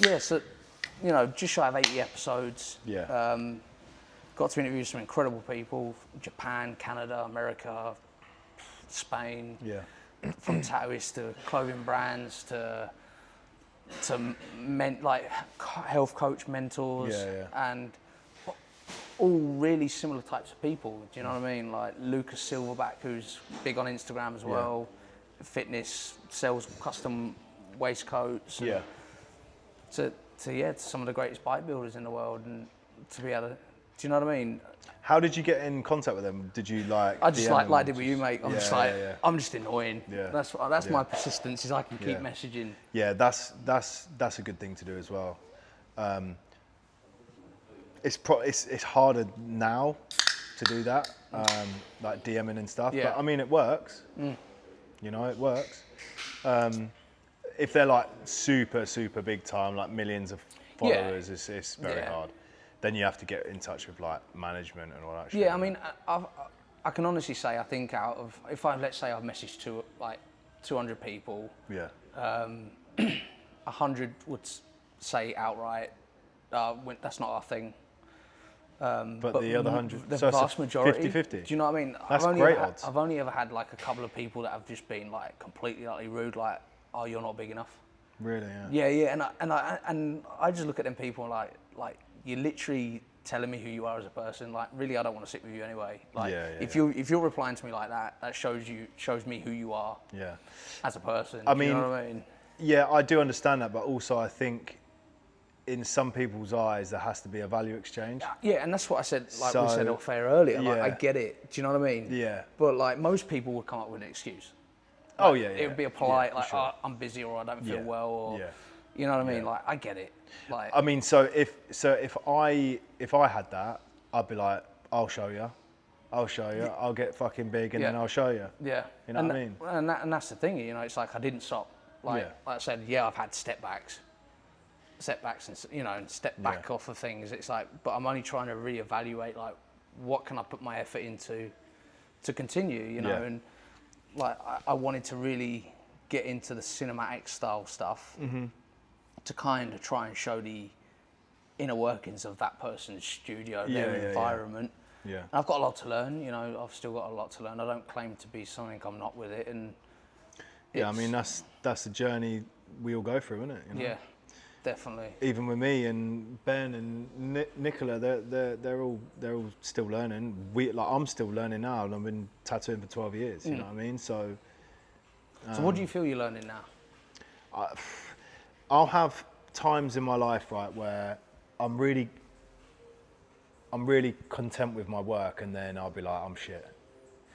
you know, just shy of 80 episodes. Got to interview some incredible people, Japan, Canada, America, Spain. From Taoists to clothing brands to like health coach mentors and all really similar types of people. Do you know what I mean? Like Lucas Silverback, who's big on Instagram as well. Fitness, sells custom waistcoats. To some of the greatest bike builders in the world, and to be able to, do you know what I mean? How did you get in contact with them? Did you like? I just like did with you, mate. I'm just like, I'm just annoying. That's my persistence. Is I can keep messaging. Yeah, that's a good thing to do as well. It's harder now to do that, like DMing and stuff. But I mean, it works. You know, it works. If they're like super big time, like millions of followers, it's very hard. Then you have to get in touch with like management and all that shit. I mean, I can honestly say I think out of, let's say I've messaged to like 200 people, 100 would say outright, that's not our thing. But the other 100, the vast majority, 50-50. Do you know what I mean? That's great odds. I've only ever had like a couple of people that have just been like completely utterly rude, like, oh, you're not big enough. Really? And I just look at them people like you're literally telling me who you are as a person. Like, really, I don't want to sit with you anyway. Like, if you're replying to me like that, that shows me who you are. As a person. I mean, you know what I mean? Yeah, I do understand that, but also I think in some people's eyes there has to be a value exchange. Yeah, and that's what I said. Like we said off air earlier. Like, I get it. Do you know what I mean? Yeah. But like most people would come up with an excuse. Like, it would be a polite oh, I'm busy or I don't feel well or you know what I mean? Like I get it. Like I mean, so if I had that, I'd be like, I'll show you. I'll get fucking big and then I'll show you. Yeah. You know what I mean? And that's the thing. You know, it's like I didn't stop. Like I said, I've had setbacks and you know, and step back off of things. It's like, but I'm only trying to reevaluate like what can I put my effort into to continue. You know, and like I wanted to really get into the cinematic style stuff to kind of try and show the inner workings of that person's studio, their environment. And I've got a lot to learn, you know, I've still got a lot to learn. I don't claim to be something I'm not with it. And I mean, that's the journey we all go through, isn't it? You know? Yeah, definitely. Even with me and Ben and Nicola, they're all still learning. I'm still learning now, and I've been tattooing for 12 years. You know what I mean? So what do you feel you're learning now? I'll have times in my life, right, where I'm really content with my work, and then I'll be like, I'm shit.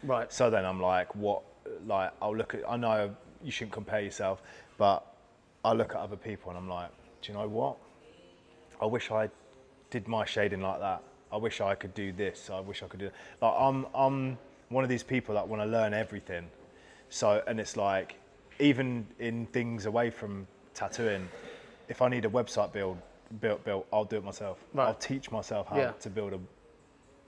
Right. So then I'm like, what? Like, I'll look at. I know you shouldn't compare yourself, but I look at other people and I'm like, do you know what? I wish I did my shading like that. I wish I could do this. I wish I could do. Like, one of these people that want to learn everything. So, and it's like, even in things away from tattooing, if I need a website built, I'll do it myself. Right. I'll teach myself how to build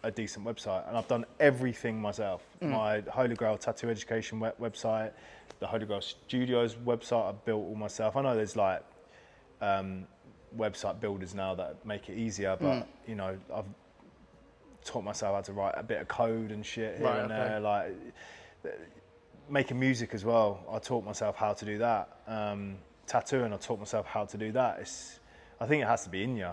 a decent website, and I've done everything myself. My Holy Grail Tattoo Education website, the Holy Grail Studios website, I built all myself. I know there's like website builders now that make it easier, but you know, I've taught myself how to write a bit of code and shit here and there. Like making music as well, I taught myself how to do that. Tattooing, I taught myself how to do that. I think it has to be in you.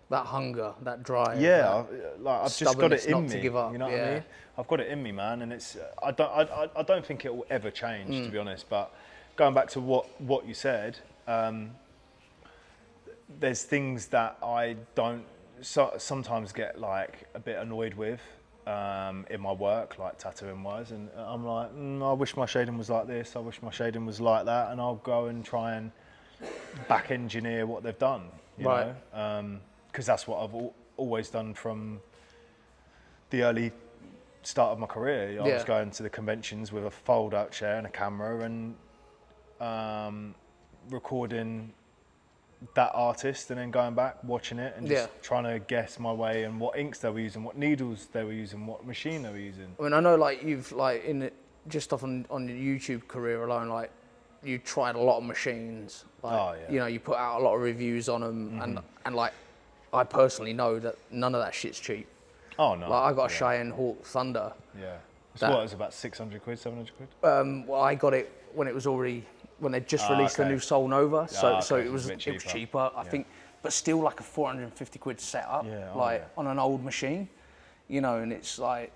That hunger, that drive. Yeah, I've just got it in me. To give up. You know what I mean? I've got it in me, man, and it's. I don't think it will ever change, to be honest. But going back to what you said, there's things that I don't sometimes get like a bit annoyed with in my work, like tattooing wise, and I'm like, I wish my shading was like this. I wish my shading was like that, and I'll go and try and back engineer what they've done. You know? Because that's what I've always done from the early start of my career. I was going to the conventions with a fold-out chair and a camera and recording that artist, and then going back, watching it, and just trying to guess my way and what inks they were using, what needles they were using, what machine they were using. I mean, I know like you've like just off on your YouTube career alone, like you tried a lot of machines. Like, you know, you put out a lot of reviews on them, and like I personally know that none of that shit's cheap. Oh no! Like I got a Cheyenne Hawk Thunder. Yeah. So what, it was about 600 quid, 700 quid? Well, I got it when it was already, when they just released the new Soul Nova, so it was cheaper, I think, but still like a 450 quid setup, on an old machine, you know, and it's like,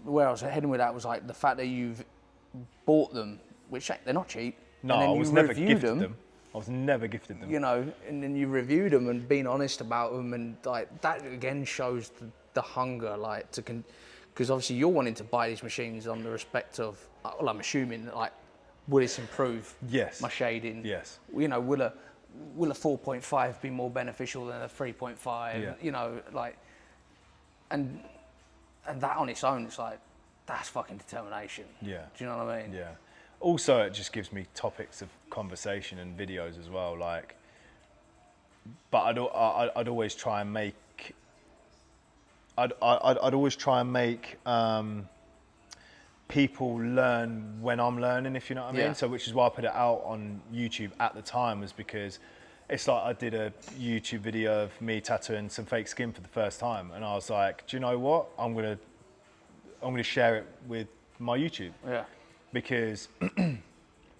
where I was heading with that was like the fact that you've bought them, which they're not cheap. No, and then I was never gifted them. I was never gifted them. You know, and then you reviewed them and been honest about them, and like that again shows the hunger, like because obviously you're wanting to buy these machines on the respect of, well, I'm assuming like, will this improve my shading? Yes. You know, will a 4.5 be more beneficial than a 3.5? Yeah. You know, like, and that on its own, it's like, that's fucking determination. Yeah. Do you know what I mean? Yeah. Also, it just gives me topics of conversation and videos as well. Like, but I'd always try and make. I'd always try and make people learn when I'm learning, if you know what I mean. So, which is why I put it out on YouTube at the time, was because it's like I did a YouTube video of me tattooing some fake skin for the first time, and I was like, do you know what? I'm gonna share it with my YouTube. Yeah. Because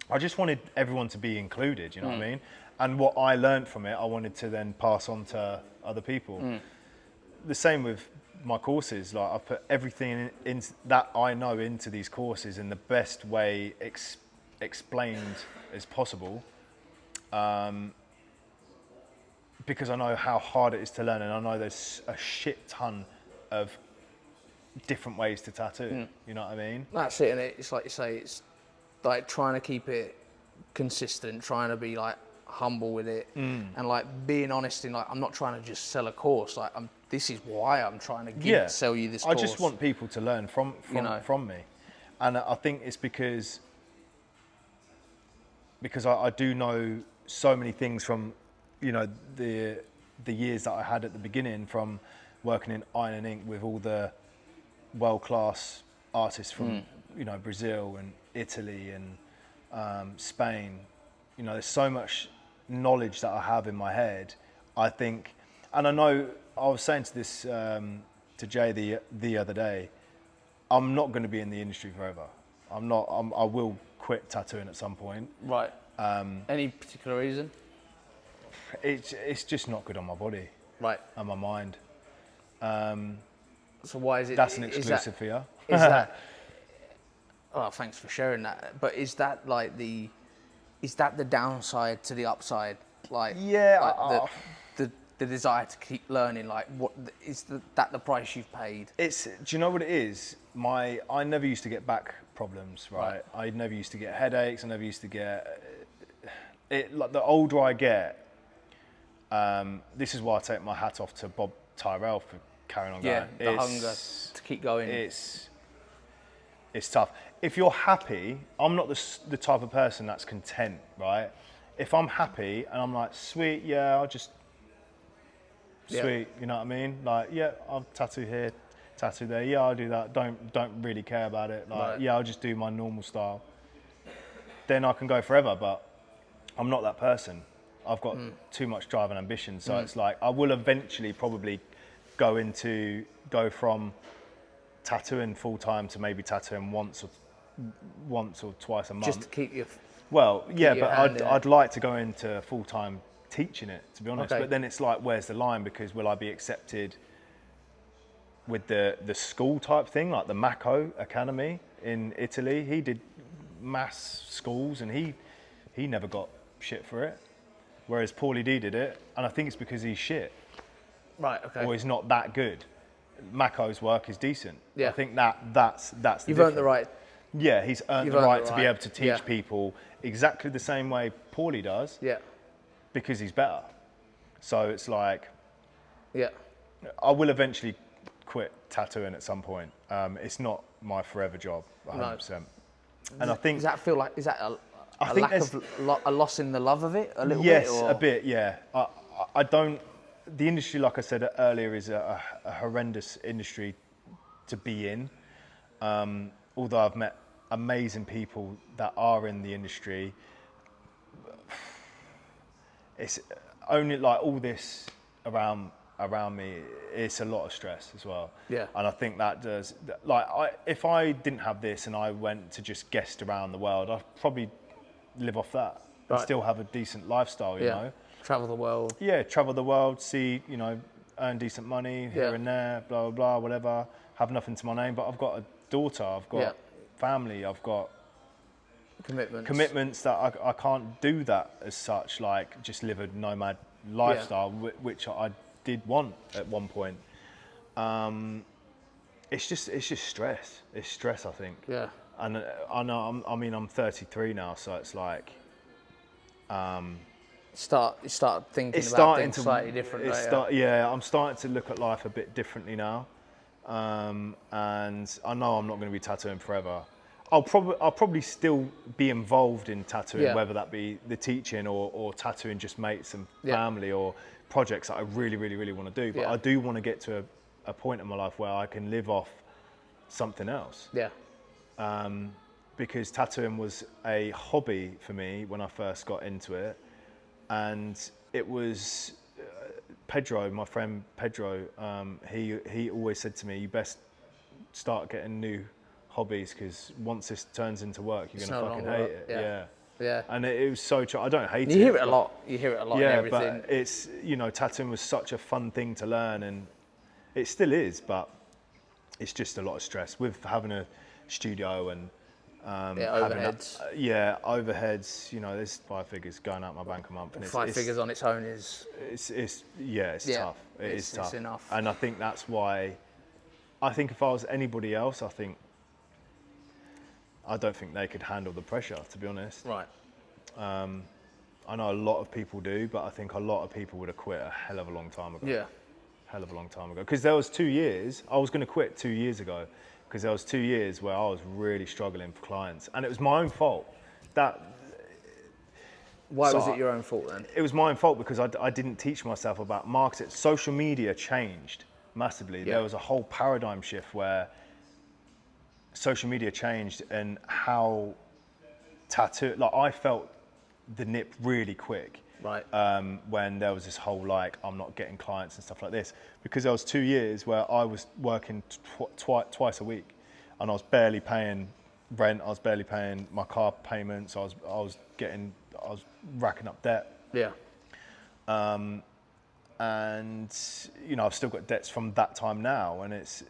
I just wanted everyone to be included, you know what I mean? And what I learned from it, I wanted to then pass on to other people. The same with my courses. Like, I put everything in that I know into these courses in the best way explained as possible, because I know how hard it is to learn, and I know there's a shit ton of different ways to tattoo. You know what I mean? That's it, and it's like you say, it's like trying to keep it consistent, trying to be like humble with it, and like being honest in like, I'm not trying to just sell a course. Like, this is why I'm trying to sell you this course. I just want people to learn from me, and I think it's because I do know so many things from, you know, the years that I had at the beginning, from working in Iron and Ink with all the world-class artists from you know, Brazil and Italy and Spain. You know, there's so much knowledge that I have in my head, I think. And I know, I was saying to this to Jay the other day, I'm not going to be in the industry forever. I will quit tattooing at some point. Right. Any particular reason? It's just not good on my body. Right. And my mind. So why is it? That's an exclusive for you. Is that? Oh, thanks for sharing that. But is that like the downside to the upside? Like, like the desire to keep learning. Like, what is that the price you've paid? Do you know what it is? I never used to get back problems, right? I never used to get headaches. I never used to get it. Like, the older I get, this is why I take my hat off to Bob Tyrell carrying on Yeah, going. the hunger to keep going. It's tough. If you're happy, I'm not the type of person that's content, right? If I'm happy and I'm like, sweet, yeah, I'll just, sweet, you know what I mean? Like, yeah, I'll tattoo here, tattoo there, yeah, I'll do that. Don't really care about it. Like, yeah, I'll just do my normal style. Then I can go forever, but I'm not that person. I've got too much drive and ambition, so it's like I will eventually probably go from tattooing full time to maybe tattooing once or twice a month. Just to keep your. Well, yeah, but I'd like to go into full time teaching it, to be honest. Okay. But then it's like, where's the line? Because will I be accepted with the school type thing, like the Mako Academy in Italy? He did mass schools and he never got shit for it. Whereas Paulie D did it, and I think it's because he's shit. Right, okay. Or he's not that good. Mako's work is decent. Yeah. I think that's the You've earned the right. Yeah, he's earned the right to be able to teach people exactly the same way Paulie does. Yeah. Because he's better. So it's like, yeah, I will eventually quit tattooing at some point. It's not my forever job, 100%. No. And I think... Does that feel like, is that a loss in the love of it a little bit? Yes, a bit, yeah. I don't... The industry, like I said earlier, is a horrendous industry to be in. Although I've met amazing people that are in the industry, it's only like all this around me, it's a lot of stress as well. Yeah. And I think that does, like, if I didn't have this and I went to just guest around the world, I'd probably live off that and still have a decent lifestyle, you know? Travel the world. Yeah, travel the world, see, you know, earn decent money here and there, blah, blah, blah, whatever. Have nothing to my name, but I've got a daughter, I've got family, I've got commitments that I can't do that as such, like just live a nomad lifestyle, which I did want at one point. It's just stress. It's stress, I think. Yeah. And I know, I'm 33 now, so it's like... You start thinking about things slightly differently. I'm starting to look at life a bit differently now. And I know I'm not going to be tattooing forever. I'll probably still be involved in tattooing, whether that be the teaching or tattooing just mates and family or projects that I really, really, really want to do. But I do want to get to a point in my life where I can live off something else. Yeah. Because tattooing was a hobby for me when I first got into it. And it was Pedro, my friend Pedro, he always said to me, you best start getting new hobbies because once this turns into work, you're going to fucking hate it. Yeah. And it was so true. I don't hate it. You hear it a lot. You hear it a lot in everything. Yeah, but it's, you know, tattooing was such a fun thing to learn and it still is, but it's just a lot of stress with having a studio and overheads. Overheads. You know, there's 5 figures going out my bank a month. And 5 figures on its own is... It's tough. It's tough. It's enough. And I think that's why, I think if I was anybody else, I don't think they could handle the pressure, to be honest. Right. I know a lot of people do, but I think a lot of people would have quit a hell of a long time ago. Yeah. Hell of a long time ago. Because there was 2 years, I was going to quit 2 years ago, because there was 2 years where I was really struggling for clients. And it was my own fault. Why was it your own fault then? It was my own fault because I didn't teach myself about marketing. Social media changed massively. Yeah. There was a whole paradigm shift where social media changed and how I felt the nip really quick. Right. When there was this whole I'm not getting clients and stuff like this, because there was 2 years where I was working twice a week, and I was barely paying rent. I was barely paying my car payments. I was racking up debt. Yeah. And you know, I've still got debts from that time now, and it's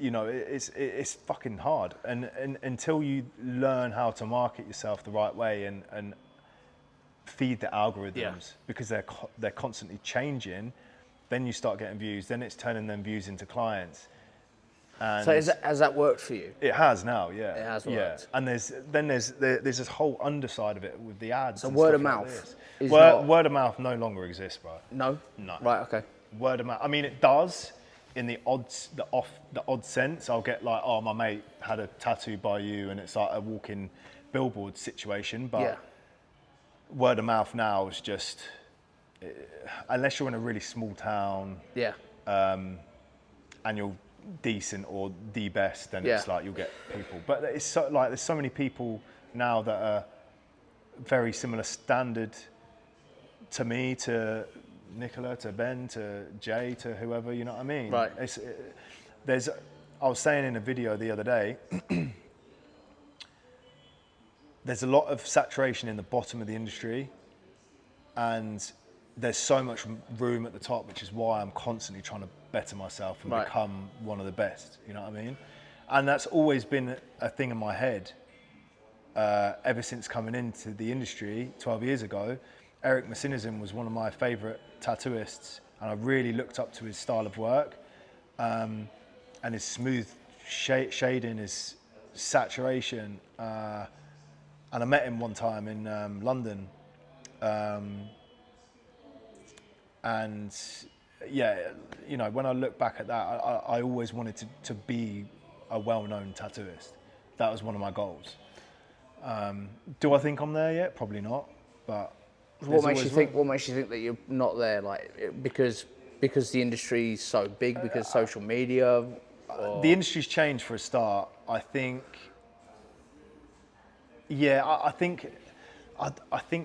you know, it's fucking hard. And until you learn how to market yourself the right way and feed the algorithms, because they're constantly changing, then you start getting views. Then it's turning them views into clients. And so has that worked for you? it has now, yeah. It has worked. Yeah. And there's this whole underside of it with the ads. So and word stuff of like mouth this. is not... Word of mouth no longer exists, bro. No? No. Right, okay. Word of mouth. I mean, it does in the odd sense. I'll get like, oh, my mate had a tattoo by you, and it's like a walking billboard situation. But word of mouth now is just, unless you're in a really small town, and you're decent or the best, then it's like you'll get people. But it's so like there's so many people now that are very similar standard to me, to Nicola, to Ben, to Jay, to whoever, you know what I mean? Right. I was saying in a video the other day, there's a lot of saturation in the bottom of the industry, and there's so much room at the top, which is why I'm constantly trying to better myself and become one of the best, you know what I mean? And that's always been a thing in my head ever since coming into the industry 12 years ago. Eric Masinizin was one of my favorite tattooists, and I really looked up to his style of work, and his smooth shading, his saturation. And I met him one time in London, and yeah, you know, when I look back at that, I always wanted to be a well-known tattooist. That was one of my goals. Do I think I'm there yet? Probably not, but what makes you think that you're not there? Like because the industry's so big, because social media? Or... The industry's changed for a start. I think. Yeah, I think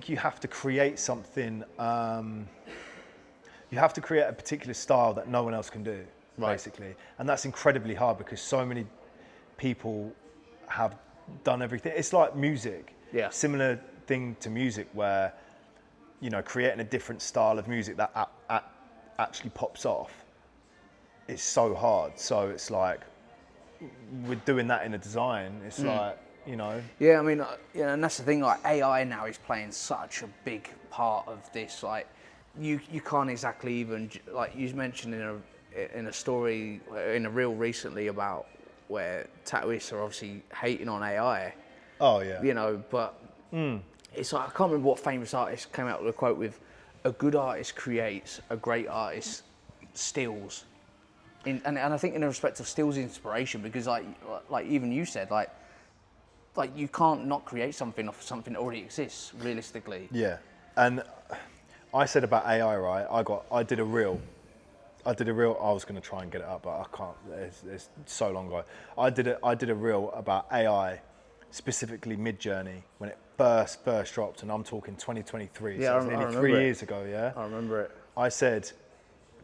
you have to create something. You have to create a particular style that no one else can do, basically, and that's incredibly hard because so many people have done everything. It's like music. Yeah. Similar thing to music, where, you know, creating a different style of music that actually pops off, it's so hard. So it's like, we're doing that in a design. It's like, you know. Yeah, I mean, you know, and that's the thing. Like AI now is playing such a big part of this. Like, you can't exactly even, like you mentioned in a story, in a reel recently, about where tattooists are obviously hating on AI. Oh yeah. You know, but it's like, I can't remember what famous artist came out with a quote with, "A good artist creates, a great artist steals." And I think in the respect of steals inspiration, because like even you said, like you can't not create something off something that already exists realistically. Yeah, and I said about AI, right? I did a reel. I was going to try and get it up, but I can't. It's so long ago. I did a reel about AI, specifically Midjourney, when it first dropped, and I'm talking 2023. Yeah, so it's nearly 3 years ago. Yeah, I remember it. I said,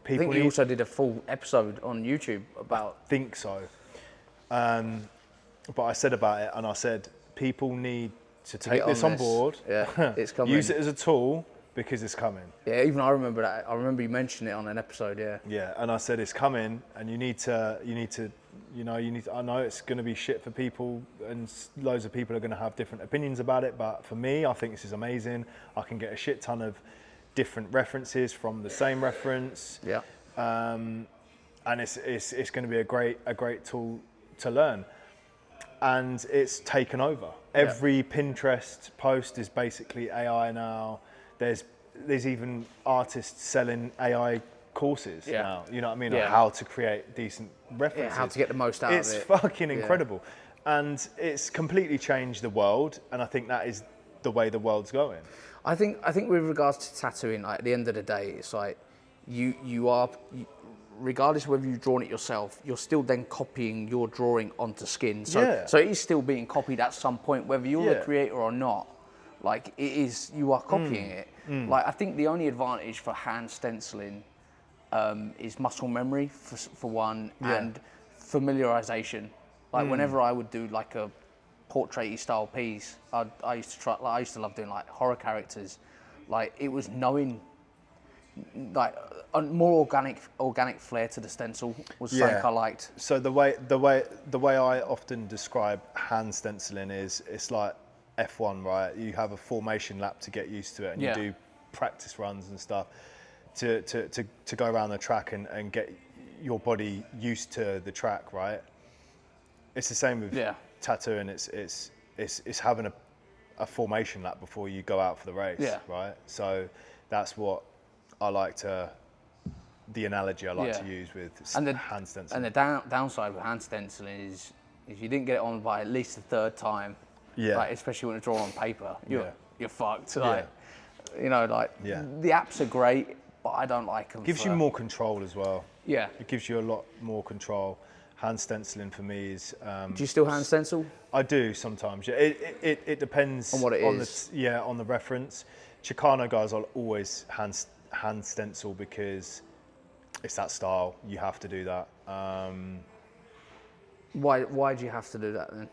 people. I think you also did a full episode on YouTube about. I think so. But I said about it, and I said people need to take this on board. Yeah, it's coming. Use it as a tool. Because it's coming. Yeah, even I remember that. I remember you mentioning it on an episode. Yeah. Yeah, and I said it's coming, and you need to. I know it's going to be shit for people, and loads of people are going to have different opinions about it. But for me, I think this is amazing. I can get a shit ton of different references from the same reference. Yeah. And it's going to be a great tool to learn. And it's taken over. Every Pinterest post is basically AI now. There's even artists selling AI courses now. You know what I mean? Like how to create decent references. Yeah, how to get the most out of it. It's fucking incredible. And it's completely changed the world, and I think that is the way the world's going. I think with regards to tattooing, like, at the end of the day, it's like you are, regardless of whether you've drawn it yourself, you're still then copying your drawing onto skin. So it is still being copied at some point, whether you're the creator or not. Like, it is, you are copying it. Like, I think the only advantage for hand stenciling is muscle memory for one, and familiarization. Like, whenever I would do like a portrait-y style piece, I used to love doing like horror characters. Like, it was knowing, like, a more organic flair to the stencil was something I liked. So the way I often describe hand stenciling is, it's like F1, right? You have a formation lap to get used to it, and you do practice runs and stuff to go around the track and get your body used to the track, right? It's the same with tattooing. It's having a formation lap before you go out for the race, right? So that's what I like to. The analogy I like to use with hand stenciling. And the downside with hand stenciling is if you didn't get it on by at least the third time, like, especially when it's drawn on paper, you're fucked. Like, you know, like the apps are great, but I don't like them. Gives you more control as well. Yeah. It gives you a lot more control. Hand stenciling for me is. Do you still hand stencil? I do sometimes. Yeah. It depends on what it is. On the reference. Chicano guys, I'll always hand stencil because it's that style. You have to do that. Why do you have to do that then?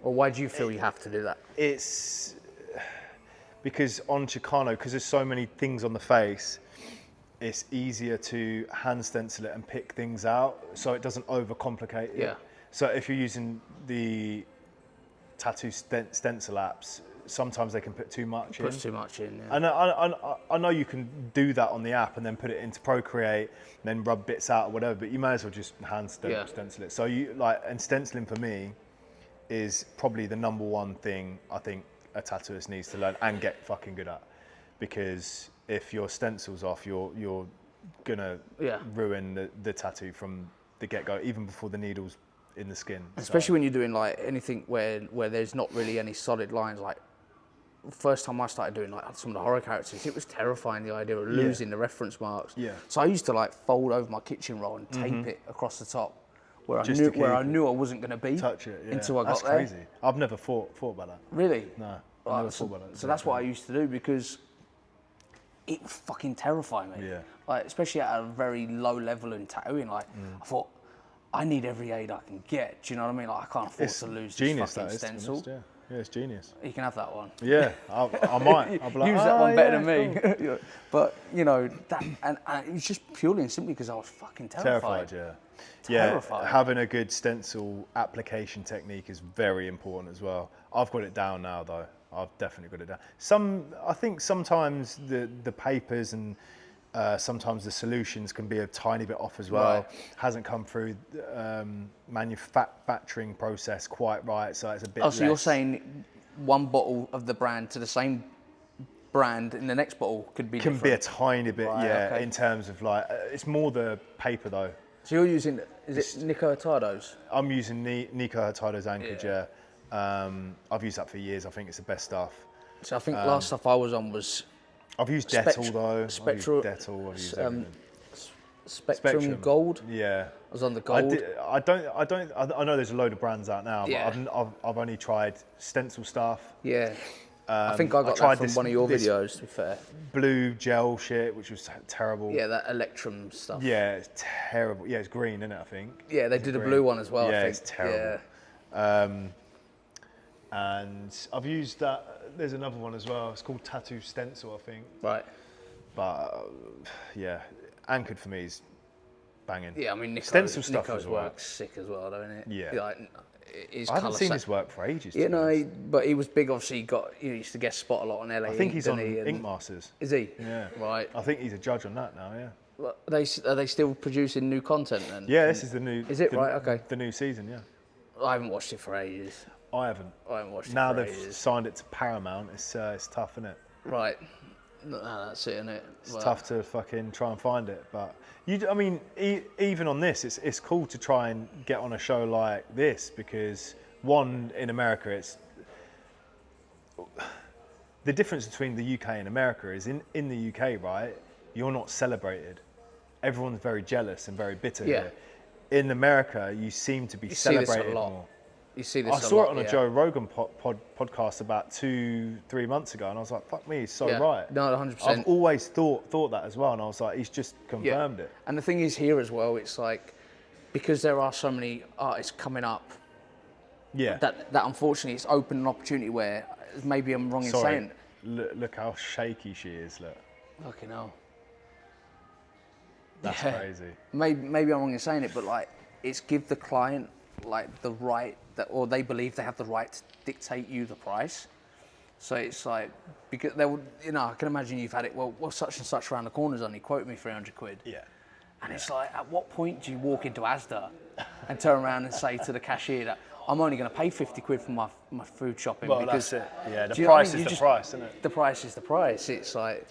Or why do you feel you have to do that? It's because on Chicano, because there's so many things on the face, it's easier to hand stencil it and pick things out so it doesn't overcomplicate it. Yeah. So if you're using the tattoo stencil apps, sometimes they can put too much in. Puts too much in, yeah. And I know you can do that on the app and then put it into Procreate and then rub bits out or whatever, but you may as well just hand stencil it. So and stenciling for me is probably the number one thing I think a tattooist needs to learn and get fucking good at. Because if your stencil's off, you're gonna ruin the tattoo from the get-go, even before the needle's in the skin. Especially when you're doing like anything where there's not really any solid lines. Like first time I started doing like some of the horror characters, it was terrifying, the idea of losing the reference marks. Yeah. So I used to like fold over my kitchen roll and tape it across the top where I knew I wasn't going to be. Touch it, until I got there. That's crazy. I've never thought about that. Really? No, I never thought about that. So that's what I used to do because it would fucking terrify me. Yeah. Like, especially at a very low level in tattooing. Like, I thought, I need every aid I can get. Do you know what I mean? Like, I can't afford to lose this fucking stencil. Yeah, it's genius. You can have that one. Yeah, I might. I'll be like, use that one better than me. But, you know, that and it was just purely and simply because I was fucking terrified. Terrified. Having a good stencil application technique is very important as well. I've got it down now, though. I've definitely got it down. I think sometimes the papers and sometimes the solutions can be a tiny bit off as well. Right. Hasn't come through manufacturing process quite right, so it's a bit. Oh, so you're saying one bottle of the brand to the same brand in the next bottle could be different? Can be a tiny bit, in terms of like it's more the paper though. So you're using is it Nico Hurtado's? I'm using Nico Hurtado's Anchorage. Yeah. I've used that for years. I think it's the best stuff. So I think last stuff I was on was. I've used Dettol though. I've used everything. Spectrum Gold. Yeah. I was on the Gold. I know there's a load of brands out now, but I've only tried stencil stuff. Yeah. I think I got that from one of your videos, to be fair. Blue gel shit, which was terrible. Yeah, that Electrum stuff. Yeah, it's terrible. Yeah, it's green, isn't it, I think? Yeah, they did a blue one as well, I think. It's terrible. Yeah. And I've used that. There's another one as well. It's called Tattoo Stencil, I think. Right. But Anchored for me is banging. Yeah, I mean, stencil stuff Nico's work's sick as well, don't it? Yeah. Like, I haven't seen his work for ages. You know, but he was big. Obviously, he used to guest spot a lot on LA. I think he's on Ink Masters. Is he? Yeah. Right. I think he's a judge on that now. Yeah. Well, are they still producing new content then? Yeah, this is the new. Is it right? Okay. The new season, yeah. I haven't watched it for ages. I haven't watched it now for they've ages. signed it to Paramount. It's tough, isn't it? Right. No, that's it, isn't it? It's tough to fucking try and find it, but I mean, even on this, it's cool to try and get on a show like this because one, in America, it's the difference between the UK and America is in the UK, right? You're not celebrated. Everyone's very jealous and very bitter here. In America, you seem to be celebrated more. You see this. I saw it on a Joe Rogan podcast about 2-3 months ago, and I was like, "Fuck me, he's so right." No, 100%. I've always thought that as well, and I was like, "He's just confirmed it." And the thing is here as well, it's like because there are so many artists coming up. Yeah. That unfortunately, it's opened an opportunity where maybe I'm wrong in saying. Look how shaky she is. Look. Fucking hell. That's crazy. Maybe I'm wrong in saying it, but like it's give the client like the right or they believe they have the right to dictate you the price. So it's like because they would, I can imagine you've had it. Well, such and such around the corner's only quoted me 300 quid. Yeah. And it's like, at what point do you walk into Asda and turn around and say to the cashier that, I'm only going to pay 50 quid for my food shopping. Well, because, that's it. Yeah, the price is the price, isn't it? The price is the price. It's like,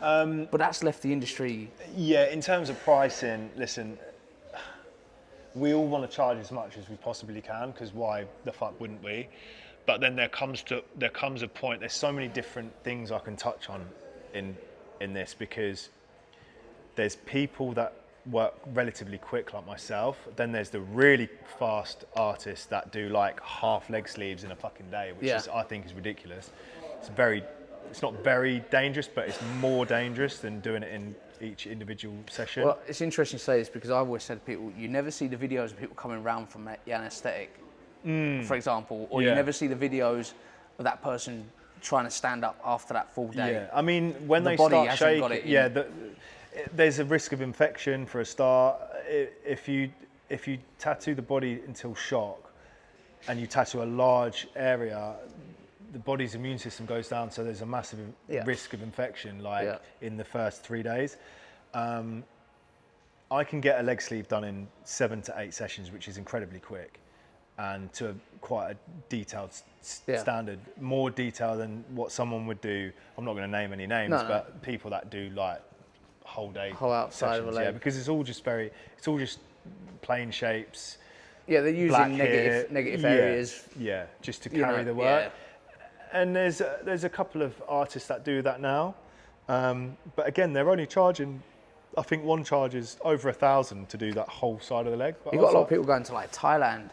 but that's left the industry. Yeah, in terms of pricing, listen, we all want to charge as much as we possibly can, because why the fuck wouldn't we? But then there comes a point. There's so many different things I can touch on in this, because there's people that work relatively quick like myself. Then there's the really fast artists that do like half leg sleeves in a fucking day, which is, I think, is ridiculous. It's not very dangerous, but it's more dangerous than doing it in each individual session. Well, it's interesting to say this, because I've always said to people, you never see the videos of people coming around from the anaesthetic, for example, or you never see the videos of that person trying to stand up after that full day. Yeah, I mean, when they body start hasn't got shaking, it there's a risk of infection for a start. If you tattoo the body until shock, and you tattoo a large area, the body's immune system goes down, so there's a massive risk of infection, in the first 3 days. I can get a leg sleeve done in 7 to 8 sessions, which is incredibly quick, and to quite a detailed standard, more detail than what someone would do. I'm not going to name any names, but people that do like whole outside sessions, of a leg. Because it's all just plain shapes. Yeah, they're using negative areas. Yeah, just to carry the work. Yeah. And there's a couple of artists that do that now, but again, they're only charging. I think one charges over 1,000 to do that whole side of the leg. You've got a lot of people going to like Thailand.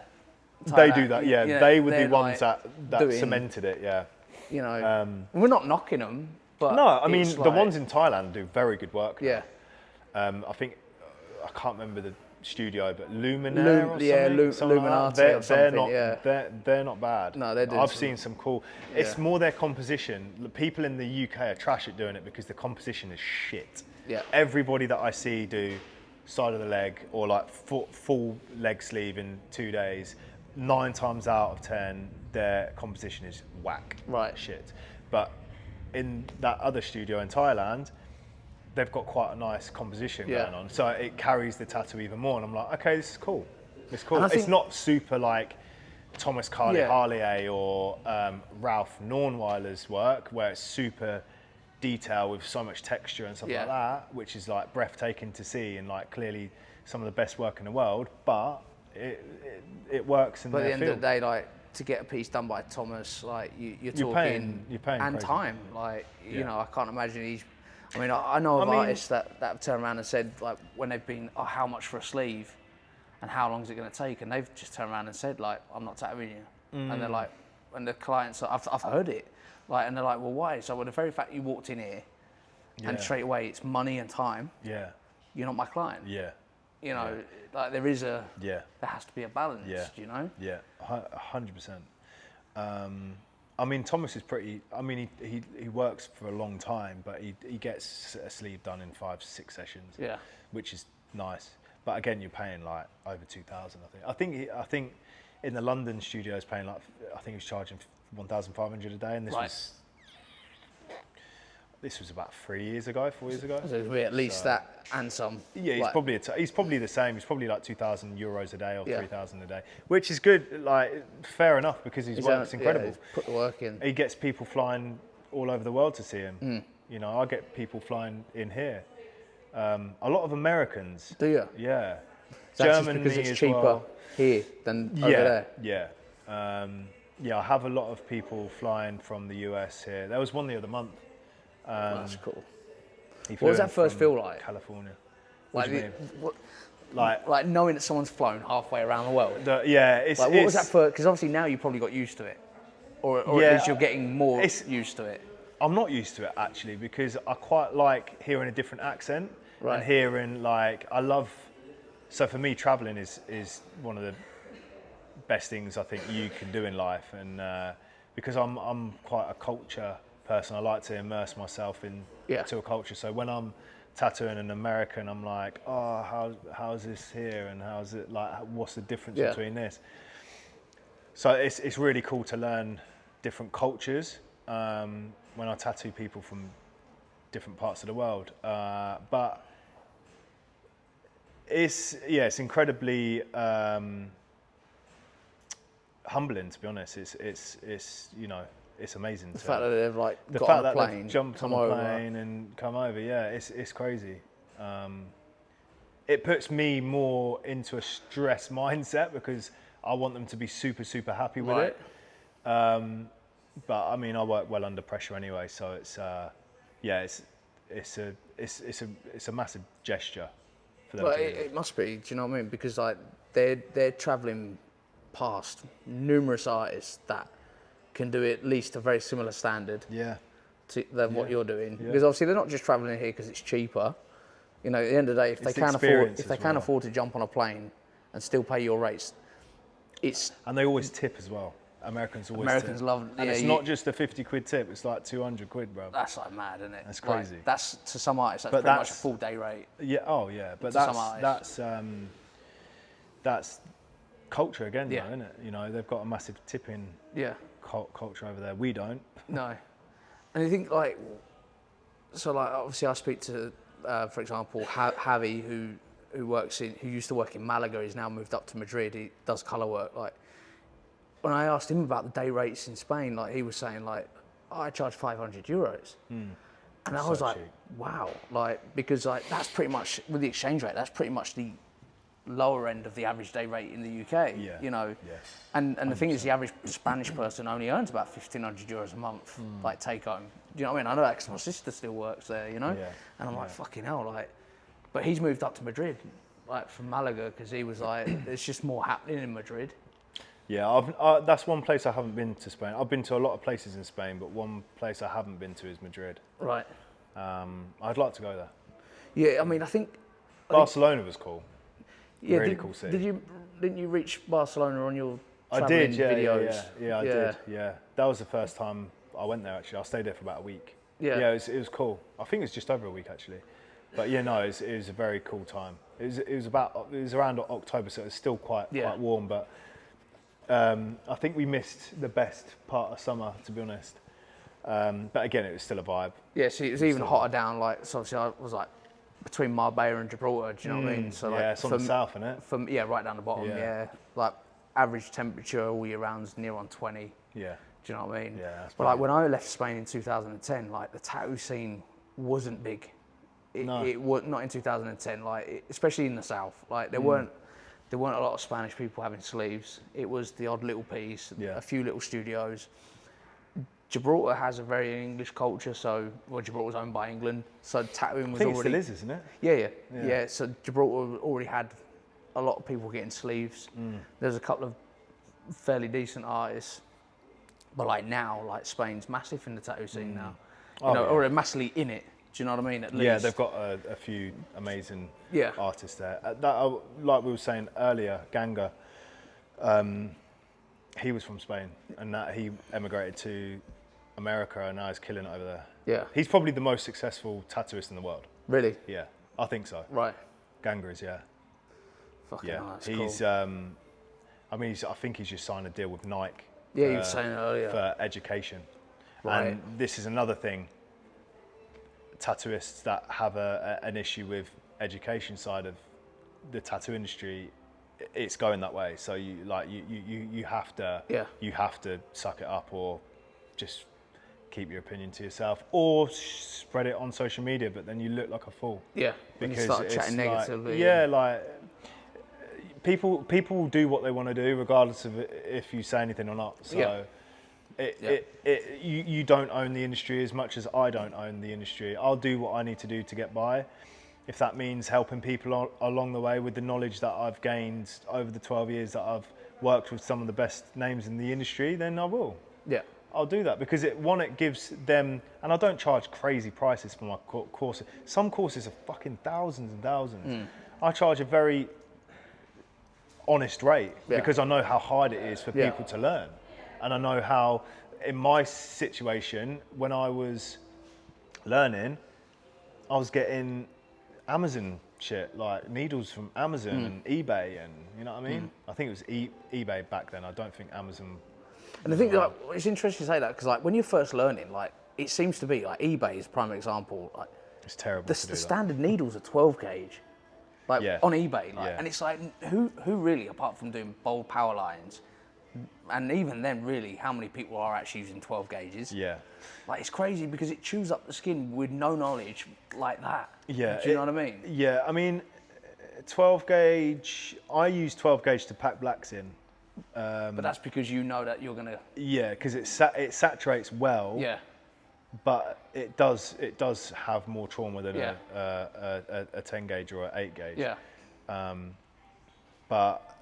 They do that, yeah. They were the ones that cemented it, yeah. You know, we're not knocking them, but no, I mean the ones in Thailand do very good work. Yeah. I think I can't remember the studio, but Luminaire or something. Luminati or something. They're not bad. No, they're doing. I've seen some cool. It's more their composition. The people in the UK are trash at doing it because the composition is shit. Yeah. Everybody that I see do side of the leg or like full leg sleeve in 2 days, 9 times out of 10, their composition is whack. Right. Shit. But in that other studio in Thailand, they've got quite a nice composition going on. So it carries the tattoo even more. And I'm like, okay, this is cool. It's cool. It's not super like Thomas Carly Harlier or Ralph Nornweiler's work, where it's super detail with so much texture and stuff like that, which is like breathtaking to see and like clearly some of the best work in the world. But it works in their field. But at the end of the day, like, to get a piece done by Thomas, like you're talking you're paying and crazy. Time, like you know, I can't imagine I know of artists that have turned around and said, like, when they've been, how much for a sleeve, and how long is it going to take, and they've just turned around and said, like, I'm not tattooing you, and they're like, and the clients, I've heard it, like, and they're like, well, why? So, well, the very fact you walked in here, and straight away it's money and time. Yeah. You're not my client. Yeah. You know, like there is there has to be a balance, you know? Yeah, 100%. I mean, Thomas is pretty, I mean, he works for a long time, but he gets a sleeve done in 5-6 sessions, which is nice. But again, you're paying like over 2,000, I think. I think in the London studio is paying like, I think he was charging 1,500 a day, and this was about 4 years ago. So at least that and some. Yeah, he's probably the same. He's probably like 2,000 euros a day or 3,000 a day, which is good. Like, fair enough, because his work's incredible. He's put the work in. He gets people flying all over the world to see him. You know, I get people flying in here. A lot of Americans. Do you? Yeah. Germany because it's cheaper here than over there. Yeah. I have a lot of people flying from the US here. There was one the other month. That's cool. What does that first feel like? California. Like knowing that someone's flown halfway around the world. It's like, what was that first? Because obviously now you probably got used to it, or at least you're getting more used to it. I'm not used to it actually, because I quite like hearing a different accent and hearing I love. So for me, traveling is one of the best things I think you can do in life, and because I'm quite a culture person, I like to immerse myself into a culture. So when I'm tattooing an American, I'm like, oh, how's this here, and how's it like? What's the difference between this? So it's really cool to learn different cultures when I tattoo people from different parts of the world. But it's incredibly humbling, to be honest. It's you know, it's amazing. The fact that they've like the got fact on a that plane, they've jumped on a plane and come over, yeah, it's crazy. It puts me more into a stress mindset because I want them to be super, super happy with it. But I mean, I work well under pressure anyway, so it's yeah, it's a massive gesture for them. Well, it must be. Do you know what I mean? Because like they're traveling past numerous artists that can do at least a very similar standard. Yeah. Than what you're doing, because obviously they're not just traveling here because it's cheaper. You know, at the end of the day, if they can afford to jump on a plane and still pay your rates, and they always tip as well. Americans tip. Love, and it's not just a 50 quid tip; it's like 200 quid, bro. That's like mad, isn't it? That's crazy. Like, that's to some artists, that's pretty much a full day rate. Yeah. Oh yeah, but that's culture again, though, isn't it? You know, they've got a massive tipping culture over there. We don't. No. And you think like, so like obviously I speak to, for example, Javi, who used to work in Malaga. He's now moved up to Madrid. He does colour work. Like when I asked him about the day rates in Spain, like he was saying like, oh, I charge €500, and I was like, cheap. Wow, like because like that's pretty much with the exchange rate. That's pretty much the lower end of the average day rate in the UK. Yeah. You know, and the thing is, the average Spanish person only earns about €1,500 a month, like take home. Do you know what I mean? I know that because my sister still works there. You know, and I'm like, fucking hell, like. But he's moved up to Madrid, like from Malaga, because he was like, there's just more happening in Madrid. Yeah, that's one place I haven't been to Spain. I've been to a lot of places in Spain, but one place I haven't been to is Madrid. Right. I'd like to go there. Yeah, I mean, I think Barcelona was cool. Yeah, really cool city. Didn't you reach Barcelona on your I did, videos? I did. Yeah, that was the first time I went there. Actually, I stayed there for about a week. Yeah, it was cool. I think it was just over a week actually. But yeah, no, it was a very cool time. It was around October, so it was still quite warm. But I think we missed the best part of summer, to be honest. But again, it was still a vibe. Yeah, see, it was even hotter down. Like, so obviously, I was like between Marbella and Gibraltar. Do you know what I mean? So like, it's on the south, isn't it? Right down the bottom. Yeah, like average temperature all year round is near on 20. Yeah. Do you know what I mean? Yeah. But like when I left Spain in 2010, like the tattoo scene wasn't big. It was not in 2010. Like especially in the south, like there weren't a lot of Spanish people having sleeves. It was the odd little piece, a few little studios. Gibraltar has a very English culture, so Gibraltar's owned by England, so tattooing was already. It still is, isn't it? Yeah. So Gibraltar already had a lot of people getting sleeves. There's a couple of fairly decent artists, but like now, like Spain's massive in the tattoo scene now. You know, or they're massively in it. Do you know what I mean? At least. Yeah, they've got a few amazing artists there. Like we were saying earlier, Ganga. He was from Spain, and he emigrated to America, and now he's killing it over there. Yeah. He's probably the most successful tattooist in the world. Really? Yeah, I think so. Right. Ganga is, Fucking nice. He's, cool. I think he's just signed a deal with Nike. Yeah, you were saying earlier. For education. Right. And this is another thing. Tattooists that have an issue with education side of the tattoo industry, it's going that way. So you have to suck it up, or just keep your opinion to yourself, or spread it on social media. But then you look like a fool. Yeah, when you start chatting negatively. Like people will do what they want to do, regardless of if you say anything or not. So. You don't own the industry as much as I don't own the industry. I'll do what I need to do to get by. If that means helping people along the way with the knowledge that I've gained over the 12 years that I've worked with some of the best names in the industry, then I will. Yeah. I'll do that because it gives them, and I don't charge crazy prices for my courses. Some courses are fucking thousands and thousands. I charge a very honest rate because I know how hard it is for people to learn. And I know how, in my situation, when I was learning, I was getting Amazon shit, like needles from Amazon and eBay, and you know what I mean? I think it was eBay back then. I don't think Amazon. And I think like, it's interesting to say that because like when you're first learning, like it seems to be like eBay is a prime example. Like it's terrible. The standard needles are 12 gauge, like on eBay, and it's like who really, apart from doing bold power lines, And even then, really, how many people are actually using 12 gauges? Yeah. Like, it's crazy because it chews up the skin with no knowledge like that. Yeah. Do you know what I mean? Yeah, I mean, 12 gauge, I use 12 gauge to pack blacks in. But that's because you know that you're going to... Yeah, because it saturates well. Yeah. But it does have more trauma than Yeah. a 10 gauge or an 8 gauge. Yeah. But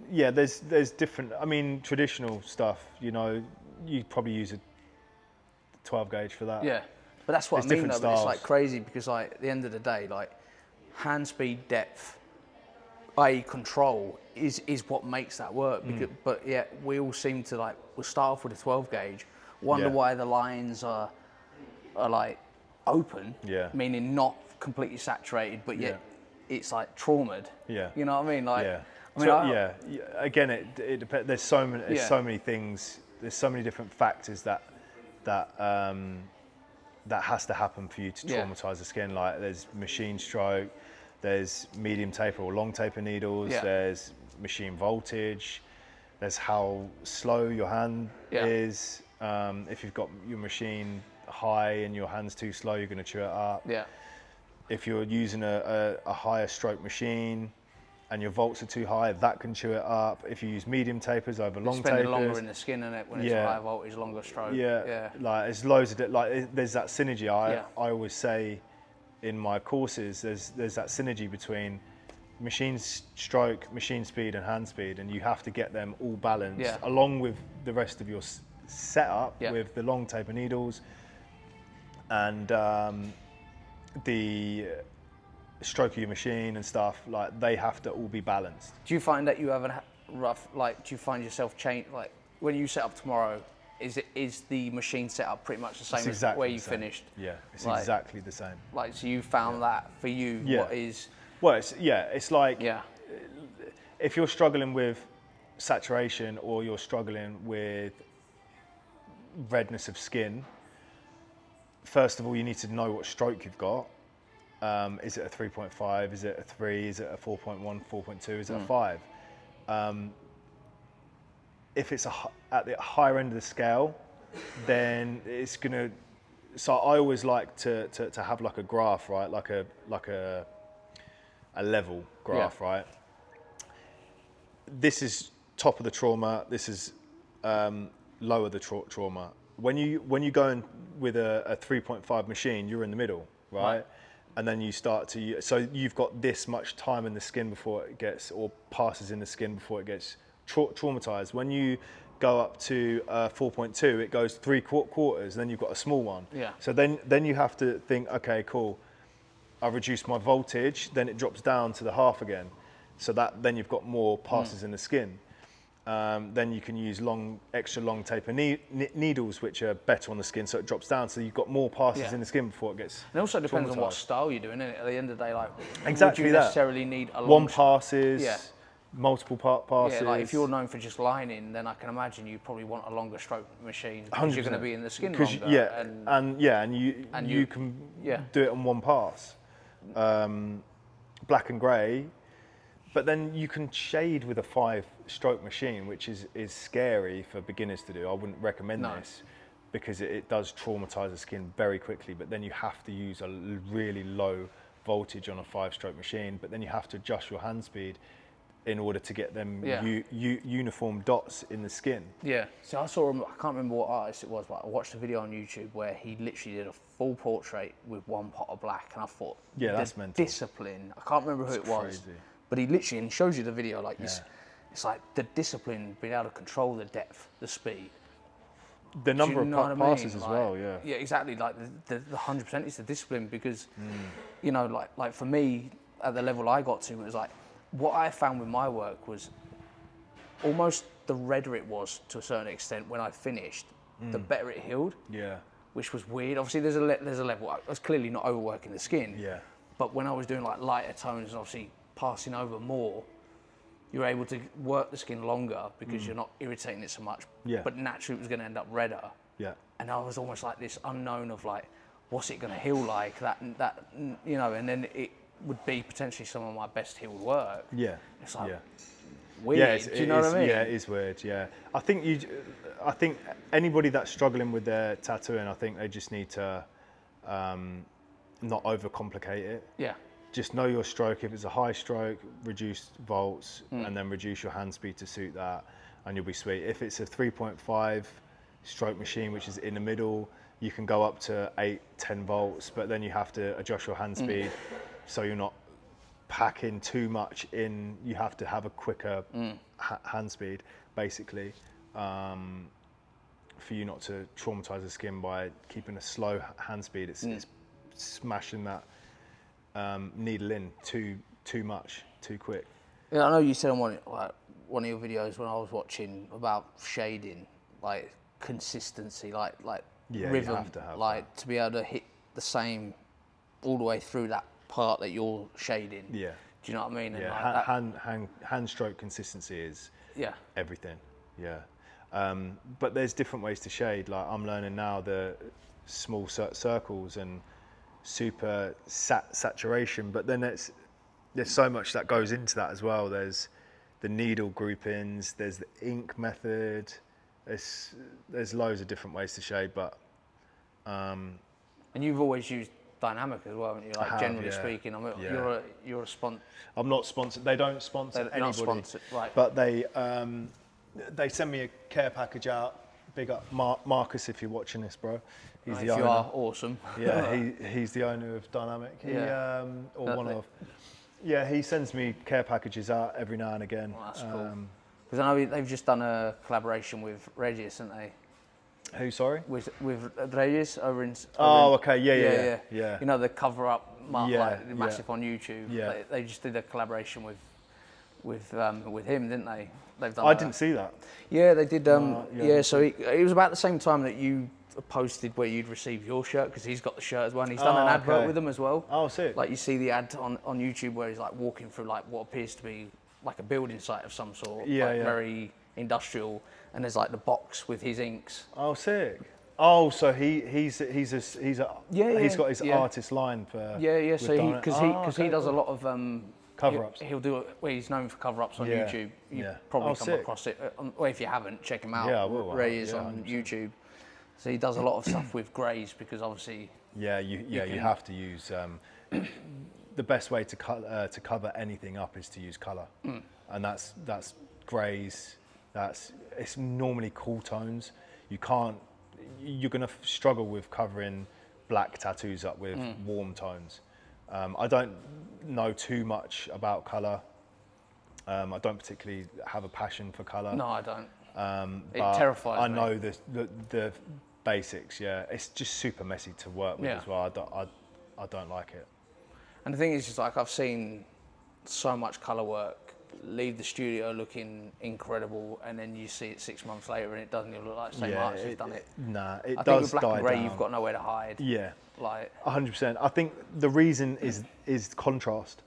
yeah, there's different. I mean, traditional stuff. You know, you probably use a 12 gauge for that. Yeah. But that's what There's I mean, though. different But it's styles. like crazy because, like, at the end of the day, like, hand speed, depth, i.e. control, is what makes that work. Because, but yeah, we all seem to, like, we'll start off with a 12 gauge, wonder why the lines are like open, meaning not completely saturated, but yet it's like traumaed. Yeah. You know what I mean? Like, Yeah. I mean, So, again, it depends. There's so many things. There's so many different factors that has to happen for you to traumatize the skin. Like, there's machine stroke, there's medium taper or long taper needles, there's machine voltage, there's how slow your hand is. If you've got your machine high and your hand's too slow, you're going to chew it up. Yeah. If you're using a higher stroke machine and your volts are too high, that can chew it up. If you use medium tapers over long tapers, spending longer in the skin, and it when it's high voltage, longer stroke. Yeah. Like, there's loads of there's that synergy. I always say in my courses, there's that synergy between machine stroke, machine speed, and hand speed, and you have to get them all balanced along with the rest of your setup with the long taper needles and the stroke of your machine and stuff. Like, they have to all be balanced. Do you find that you have a rough, like, do you find yourself change, like, when you set up tomorrow, is the machine setup pretty much the same as where you finished? Yeah, it's like, exactly the same. Like, so you found that for you, what is... Well, it's like, if you're struggling with saturation or you're struggling with redness of skin, first of all, you need to know what stroke you've got. Is it a 3.5? Is it a 3? Is it a 4.1, 4.2? Is it a 5? If it's at the higher end of the scale, then it's gonna. So I always like to have like a graph, right? Like a level graph, right? This is top of the trauma. This is lower the trauma. When you go in with a 3.5 machine, you're in the middle, right? And then you start to, so you've got this much time in the skin before it gets, or passes in the skin before it gets traumatized. When you go up to 4.2, it goes 3/4, then you've got a small one. Yeah. So then you have to think, okay, cool, I've reduced my voltage, then it drops down to the half again. So then you've got more passes in the skin. Then you can use extra long taper needles, which are better on the skin, so it drops down. So you've got more passes in the skin before it gets. And it also depends on what style you're doing, isn't it? At the end of the day, like, exactly, would you necessarily need a long one passes, multiple passes. Yeah, like if you're known for just lining, then I can imagine you probably want a longer stroke machine because you're going to be in the skin longer. And you can do it on one pass, black and grey. But then you can shade with a 5-stroke machine, which is scary for beginners to do. I wouldn't recommend this because it does traumatize the skin very quickly. But then you have to use a really low voltage on a 5-stroke machine. But then you have to adjust your hand speed in order to get them uniform dots in the skin. Yeah. So I saw him, I can't remember what artist it was, but I watched a video on YouTube where he literally did a full portrait with one pot of black. And I thought, that's mental. Discipline. I can't remember who it was. Crazy. But he literally, and he shows you the video, like, it's like the discipline, being able to control the depth, the speed. The number of passes as well, Yeah, exactly. Like, the 100% is the discipline because, you know, like for me, at the level I got to, it was like, what I found with my work was almost the redder it was to a certain extent when I finished, the better it healed. Yeah. Which was weird. Obviously, there's a level, I was clearly not overworking the skin. Yeah. But when I was doing like lighter tones and obviously passing over more, you're able to work the skin longer because you're not irritating it so much. Yeah. But naturally it was going to end up redder. Yeah. And I was almost like this unknown of like, what's it going to heal like? That you know, and then it would be potentially some of my best healed work. Yeah. It's like, weird. Do you know what I mean? Yeah, it is weird. Yeah, I think anybody that's struggling with their tattooing, I think they just need to not overcomplicate it. Yeah. Just know your stroke. If it's a high stroke, reduce volts and then reduce your hand speed to suit that, and you'll be sweet. If it's a 3.5 stroke machine, which is in the middle, you can go up to 8-10 volts, but then you have to adjust your hand speed so you're not packing too much in. You have to have a quicker hand speed, basically, for you not to traumatize the skin by keeping a slow hand speed. It's smashing that needle in too much, too quick. Yeah, I know you said on one of your videos when I was watching about shading, like consistency, like rhythm, you have to have like to be able to hit the same all the way through that part that you're shading. Yeah. Do you know what I mean? Yeah. And hand stroke consistency is everything. Yeah. But there's different ways to shade. Like I'm learning now the small circles and super saturation, but then there's so much that goes into that as well. There's the needle groupings, there's the ink method, there's loads of different ways to shade, but and you've always used dynamic as well, haven't you? Like generally speaking, you're a sponsor. I'm not sponsored. They don't sponsor anybody, not sponsored, right? But they send me a care package out. Big up Marcus if you're watching this, bro. He's the owner. You are awesome. Yeah, he's the owner of Dynamic. He sends me care packages out every now and again. Well, that's cool. Because I know they've just done a collaboration with Regis, haven't they? Who, sorry? With Regis over in. Okay, yeah. You know the cover up, massive on YouTube. Yeah. They just did a collaboration with him, didn't they? They've done. I didn't see that. Yeah, they did. So it was about the same time that you posted where you'd receive your shirt, because he's got the shirt as well, and he's done an advert with them as well. Oh, sick. Like you see the ad on YouTube where he's like walking through like what appears to be like a building site of some sort, very industrial, and there's like the box with his inks. Oh, sick. Oh, so he's got his artist line for So because he does a lot of cover-ups. He'll do it where he's known for cover-ups on YouTube. You probably come across it. Or if you haven't, check him out. Yeah, I will. Ray is on YouTube. So he does a lot of stuff with greys because obviously. Yeah, you have to use. The best way to cover anything up is to use colour, and that's greys. It's normally cool tones. You're gonna struggle with covering black tattoos up with warm tones. I don't know too much about colour. I don't particularly have a passion for colour. No, I don't. It but terrifies me. I know the basics. Yeah, it's just super messy to work with as well. I don't like it. And the thing is, just like I've seen so much colour work leave the studio looking incredible, and then you see it 6 months later and it doesn't even look like the same artist has done it. Nah, it I does think with black die and grey, down. you've got nowhere to hide. Yeah, like 100%. I think the reason is contrast.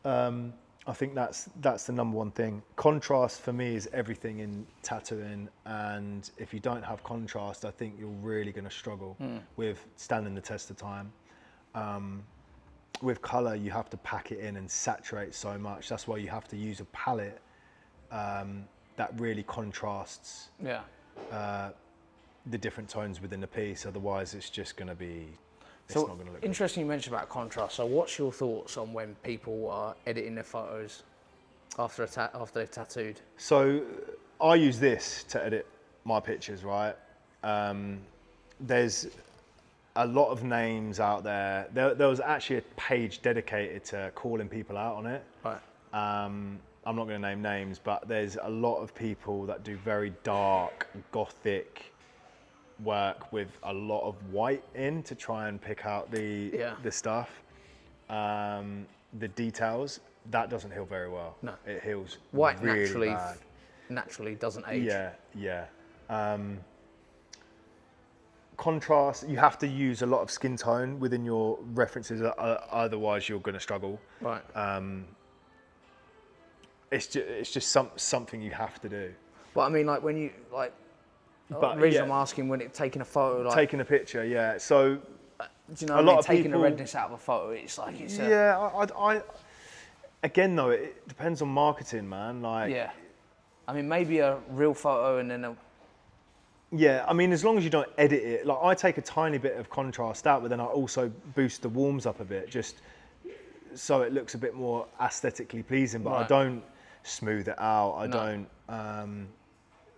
I think that's the number one thing. Contrast for me is everything in tattooing, and if you don't have contrast, I think you're really going to struggle with standing the test of time. With colour, you have to pack it in and saturate so much. That's why you have to use a palette that really contrasts the different tones within the piece. Otherwise, it's just going to be. It's not going to look interesting. You mentioned about contrast. So, what's your thoughts on when people are editing their photos after they've tattooed? So, I use this to edit my pictures, right? There's a lot of names out there. There was actually a page dedicated to calling people out on it. Right. I'm not going to name names, but there's a lot of people that do very dark, gothic work with a lot of white in to try and pick out the stuff, the details. That doesn't heal very well. No, it heals white really naturally doesn't age. Yeah. Contrast, you have to use a lot of skin tone within your references, otherwise you're going to struggle. Right. It's just something you have to do. But I mean, like when you the reason I'm asking, when it's taking a photo, like taking a picture, yeah. So do you know, a lot of taking people, the redness out of a photo, it's like it's I again though, it depends on marketing, man. Like I mean, maybe a real photo and then Yeah, I mean, as long as you don't edit it, like I take a tiny bit of contrast out, but then I also boost the warms up a bit, just so it looks a bit more aesthetically pleasing. But I don't smooth it out. I don't,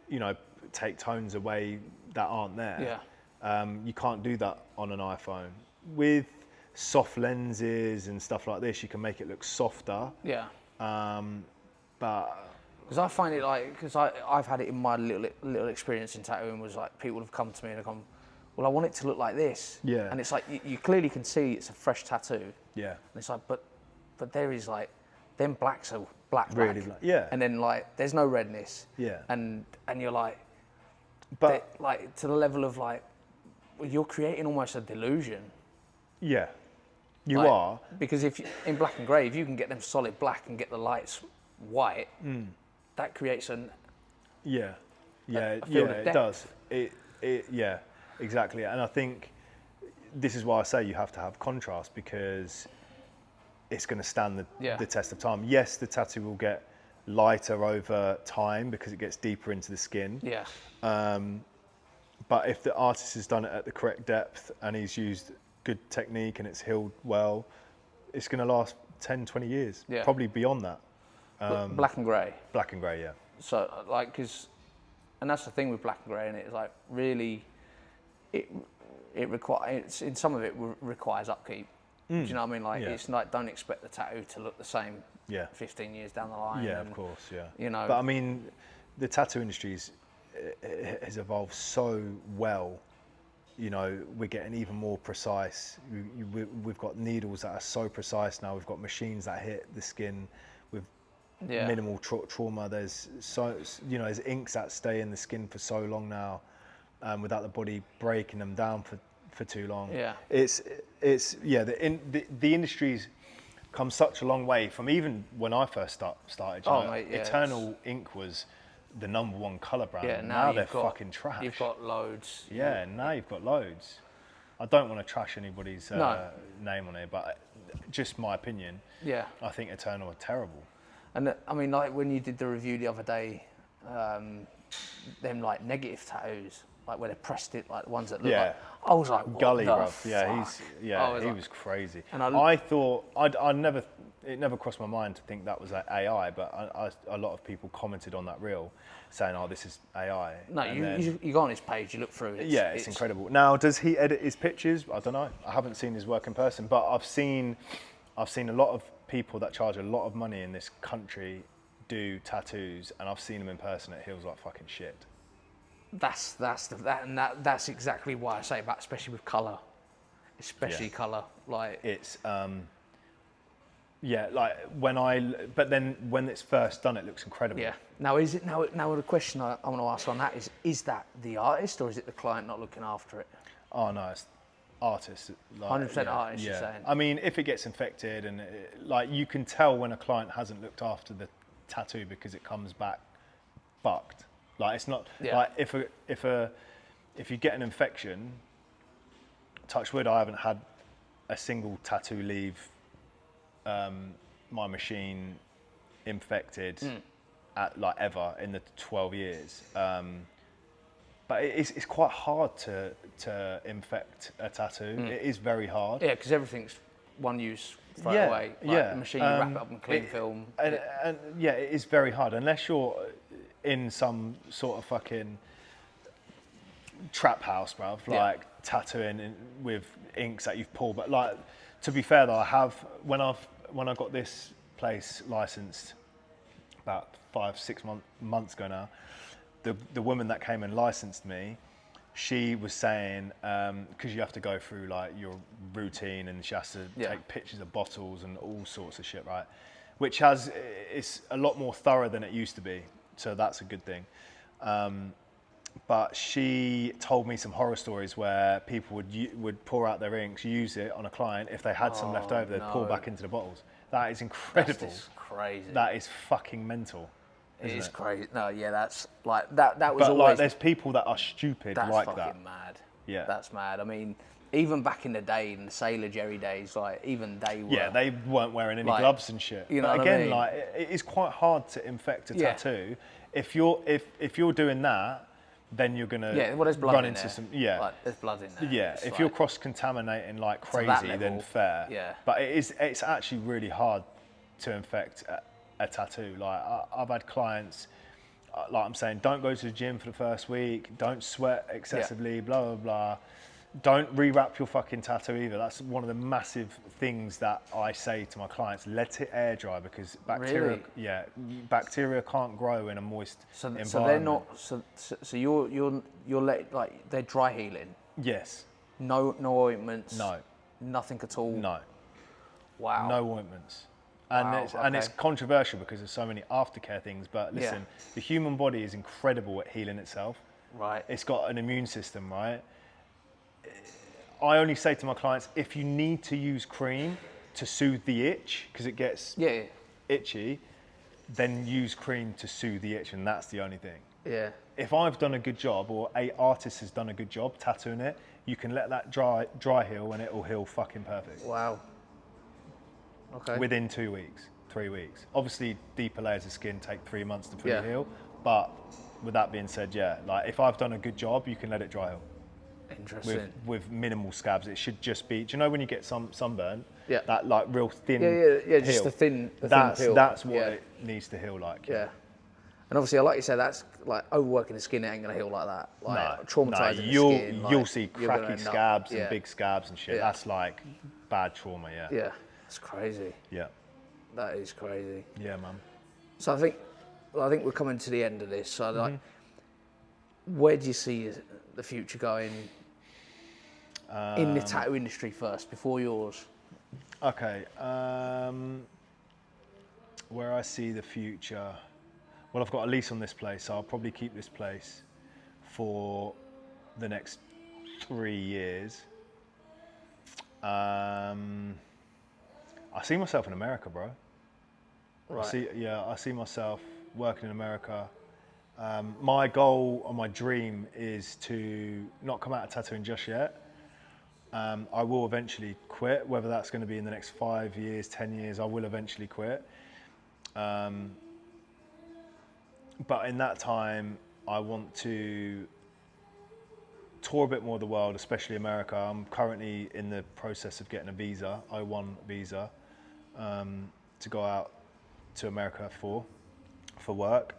you know, take tones away that aren't there. Yeah. You can't do that on an iPhone. With soft lenses and stuff like this, you can make it look softer. Yeah. But because I find it like, because I've had it in my little experience in tattooing, was like people have come to me and have gone, well, I want it to look like this. Yeah. And it's like you clearly can see it's a fresh tattoo. Yeah. And it's like, but there is like, them blacks are black. Really black. Yeah. And then like, there's no redness. Yeah. And you're like, but like to the level of like, well, you're creating almost a delusion. Yeah. You like, are. Because if in black and grey, if you can get them solid black and get the lights white, that creates an yeah it does yeah, exactly. And I think this is why I say you have to have contrast, because it's going to stand the test of time. Yes, the tattoo will get lighter over time because it gets deeper into the skin. Yeah. But if the artist has done it at the correct depth and he's used good technique and it's healed well, it's going to last 10, 20 years, probably beyond that. Black and grey. Black and grey, yeah. So, like, and that's the thing with black and grey, and it's like really, it requires, in some of it requires upkeep. Do you know what I mean? Like, it's like, don't expect the tattoo to look the same 15 years down the line. Yeah, of course, yeah. You know. But I mean, the tattoo industry has evolved so well. You know, we're getting even more precise. We've got needles that are so precise now. We've got machines that hit the skin with minimal trauma. There's there's inks that stay in the skin for so long now, without the body breaking them down for too long. Yeah. The industry's come such a long way from even when I first started. Mate, yeah, Eternal Ink was the #1 colour brand. Yeah, now they're fucking trash. You've got loads. Yeah, now you've got loads. I don't want to trash anybody's name on it, but just my opinion. Yeah. I think Eternal are terrible. And I mean, like when you did the review the other day, them like negative tattoos, like where they pressed it, like the ones that look like, I was like, what Gully, the bruv. fuck? Yeah, he was crazy. And I thought, it never crossed my mind to think that was AI, but a lot of people commented on that reel saying, oh, this is AI. No, you go on his page, you look through it. It's incredible. Now, does he edit his pictures? I don't know. I haven't seen his work in person, but I've seen a lot of people that charge a lot of money in this country do tattoos, and I've seen them in person. It feels like fucking shit. That's exactly why I say about, especially with colour, colour. Like it's but then when it's first done, it looks incredible. Yeah. Now the question I want to ask on that is that the artist or is it the client not looking after it? Oh no, it's artist. 100% artist. You're saying. I mean, if it gets infected and you can tell when a client hasn't looked after the tattoo because it comes back fucked. Like it's not like if you get an infection, touch wood, I haven't had a single tattoo leave my machine infected at like ever in the 12 years. But it's quite hard to infect a tattoo. It is very hard. Yeah, because everything's one use straight away. Like the machine, you wrap it up in cling film. And it is very hard unless you're in some sort of fucking trap house, bruv, like tattooing with inks that you've pulled. But like, to be fair though, I have when I got this place licensed about 5-6 months ago now, the woman that came and licensed me, she was saying, because you have to go through like your routine and she has to take pictures of bottles and all sorts of shit, right? Which it's a lot more thorough than it used to be. So that's a good thing. But she told me some horror stories where people would pour out their inks, use it on a client. If they had some left over, they'd pour back into the bottles. That is incredible. That's crazy. That is fucking mental. It is crazy. No, yeah, that's like that was but always. Like, there's people that are stupid that's like fucking that. Mad. Yeah, that's mad. I mean, even back in the day, in the Sailor Jerry days, like even they were. Yeah, they weren't wearing any like, gloves and shit. You know but what again, I mean? like it is quite hard to infect a tattoo. If you're doing that, then you're gonna well, there's blood run in into there. some Like, there's blood in there. Yeah, It's if like, you're cross contaminating like crazy, level, then fair. Yeah. But it's actually really hard to infect a tattoo. Like I've had clients, like I'm saying, don't go to the gym for the first week, don't sweat excessively, blah blah blah. Don't rewrap your fucking tattoo either. That's one of the massive things that I say to my clients. Let it air dry because bacteria, bacteria can't grow in a moist environment. So they're not. So you're like they're dry healing. Yes. No ointments. No. Nothing at all. No. Wow. No ointments. And it's controversial because there's so many aftercare things. But listen, the human body is incredible at healing itself. Right. It's got an immune system, right? I only say to my clients, if you need to use cream to soothe the itch, because it gets itchy, then use cream to soothe the itch, and that's the only thing. Yeah. If I've done a good job, or an artist has done a good job tattooing it, you can let that dry heal, and it will heal fucking perfect. Wow. Okay. Within 2 weeks, 3 weeks. Obviously, deeper layers of skin take 3 months to fully heal, but with that being said, like if I've done a good job, you can let it dry heal. Interesting. With minimal scabs. It should just be, do you know when you get sunburn? Yeah. That like real thin Yeah, peel? just the thin peel. That's what it needs to heal like. Yeah. And obviously, like you said, that's like overworking the skin, it ain't gonna heal like that. Like traumatizing the skin. You'll see cracky scabs and big scabs and shit. That's like bad trauma, Yeah, it's crazy. Yeah. That is crazy. Yeah, man. So I think we're coming to the end of this. So like, where do you see the future going in the tattoo industry first, before yours? Okay. Where I see the future. Well, I've got a lease on this place, so I'll probably keep this place for the next 3 years. I see myself in America, bro. Right. I see myself working in America. My goal or my dream is to not come out of tattooing just yet. I will eventually quit, whether that's going to be in the next 5 years, 10 years, I will eventually quit. But in that time, I want to tour a bit more of the world, especially America. I'm currently in the process of getting a visa, I-1 visa, to go out to America for work.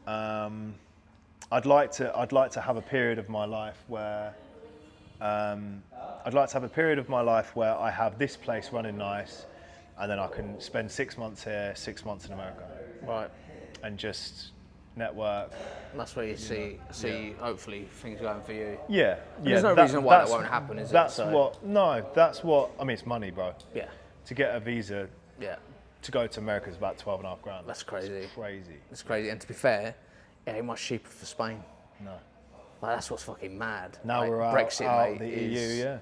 I'd like to have a period of my life where I have this place running nice, and then I can spend 6 months here, 6 months in America. Right. And just network. And that's where you see hopefully things going for you. Yeah. And there's no reason why that won't happen, is it? That's what, I mean, it's money, bro. Yeah. To get a visa. Yeah. To go to America is about 12.5 grand. That's crazy. It's crazy. It's crazy. And to be fair, it ain't much cheaper for Spain. No. Like, that's what's fucking mad. Now like, we're out Brexit, of the EU, yeah.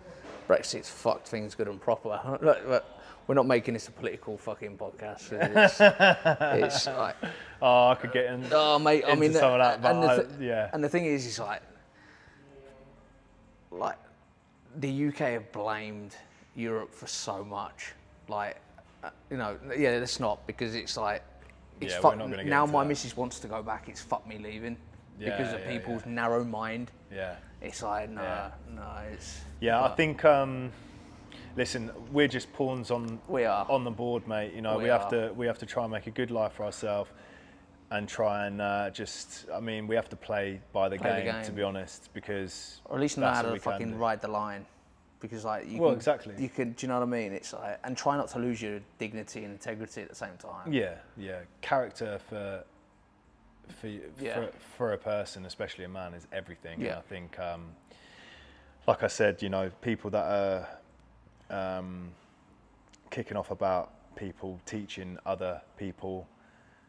Brexit's fucked things good and proper. Look, we're not making this a political fucking podcast. It's like... Oh, I could get in. Oh, mate, I mean... some of that, but And the thing is like the UK have blamed Europe for so much. Like, let's not, because it's like... It's we're not gonna get now into my that. missus wants to go back, it's fuck me leaving. Because of people's narrow mind. Yeah. It's like, no, it's... Yeah, I think... listen, we're just pawns on the board, mate. You know, we have to try and make a good life for ourselves, and try and we have to play by the game, to be honest, because or at least know how to fucking ride the line, because like you can, do you know what I mean? It's like, and try not to lose your dignity and integrity at the same time. Yeah, character for a person, especially a man, is everything. Yeah. And I think, like I said, you know, people that are kicking off about people teaching other people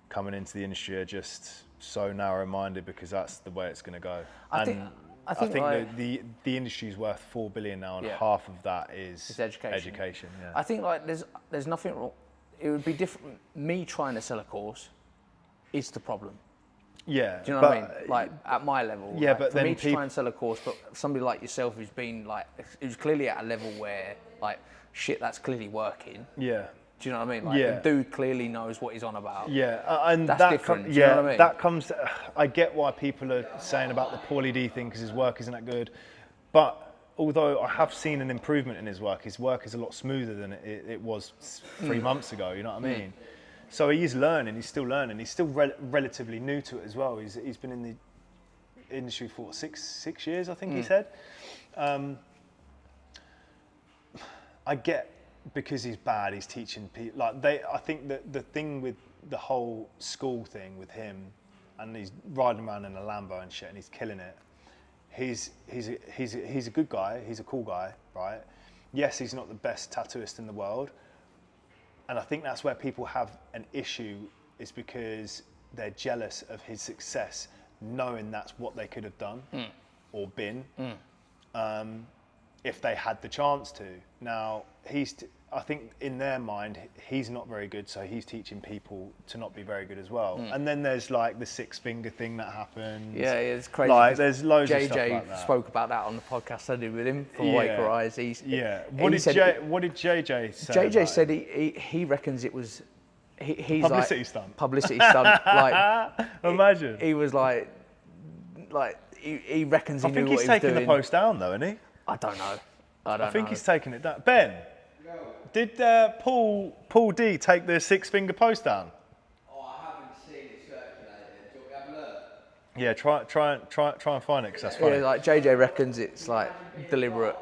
coming into the industry are just so narrow-minded, because that's the way it's going to go. I think like, the industry is worth $4 billion now, and half of that is education. Yeah. I think like there's nothing wrong. It would be different. Me trying to sell a course is the problem. Yeah. Do you know what I mean? Like at my level. Yeah, like, but for then me to try and sell a course, but somebody like yourself who's been like, who's clearly at a level where like shit that's clearly working. Yeah. Do you know what I mean? Like the dude clearly knows what he's on about. Yeah, and that's that different. Do you know what I mean? That comes. I get why people are saying about the Paulie D thing because his work isn't that good, but although I have seen an improvement in his work is a lot smoother than it was 3 months ago. You know what I mean? So he is learning. He's still learning. He's still relatively new to it as well. He's been in the industry for 6 years, I think he said. I get. Because he's bad, he's teaching people. I think that the thing with the whole school thing with him, and he's riding around in a Lambo and shit, and he's killing it. He's a good guy. He's a cool guy, right? Yes, he's not the best tattooist in the world, and I think that's where people have an issue, is because they're jealous of his success, knowing that's what they could have done or been. If they had the chance to. Now, I think in their mind, he's not very good, so he's teaching people to not be very good as well. And then there's like the 6-finger thing that happens. Yeah, it's crazy. Like, there's loads of stuff like that. JJ spoke about that on the podcast I did with him from Waker Eyes. What did JJ say? JJ said he reckons it was... He's publicity like, stunt. Publicity stunt. Like, imagine. He was like he reckons he knew what he was doing. I think he's taking the post down though, isn't he? I don't know. I think he's taking it down. Ben, did Paul D take the 6-finger post down? Oh, I haven't seen it circulated. Do you want me to have a look? Yeah, try and find it because that's funny. Yeah, like JJ reckons it's like deliberate.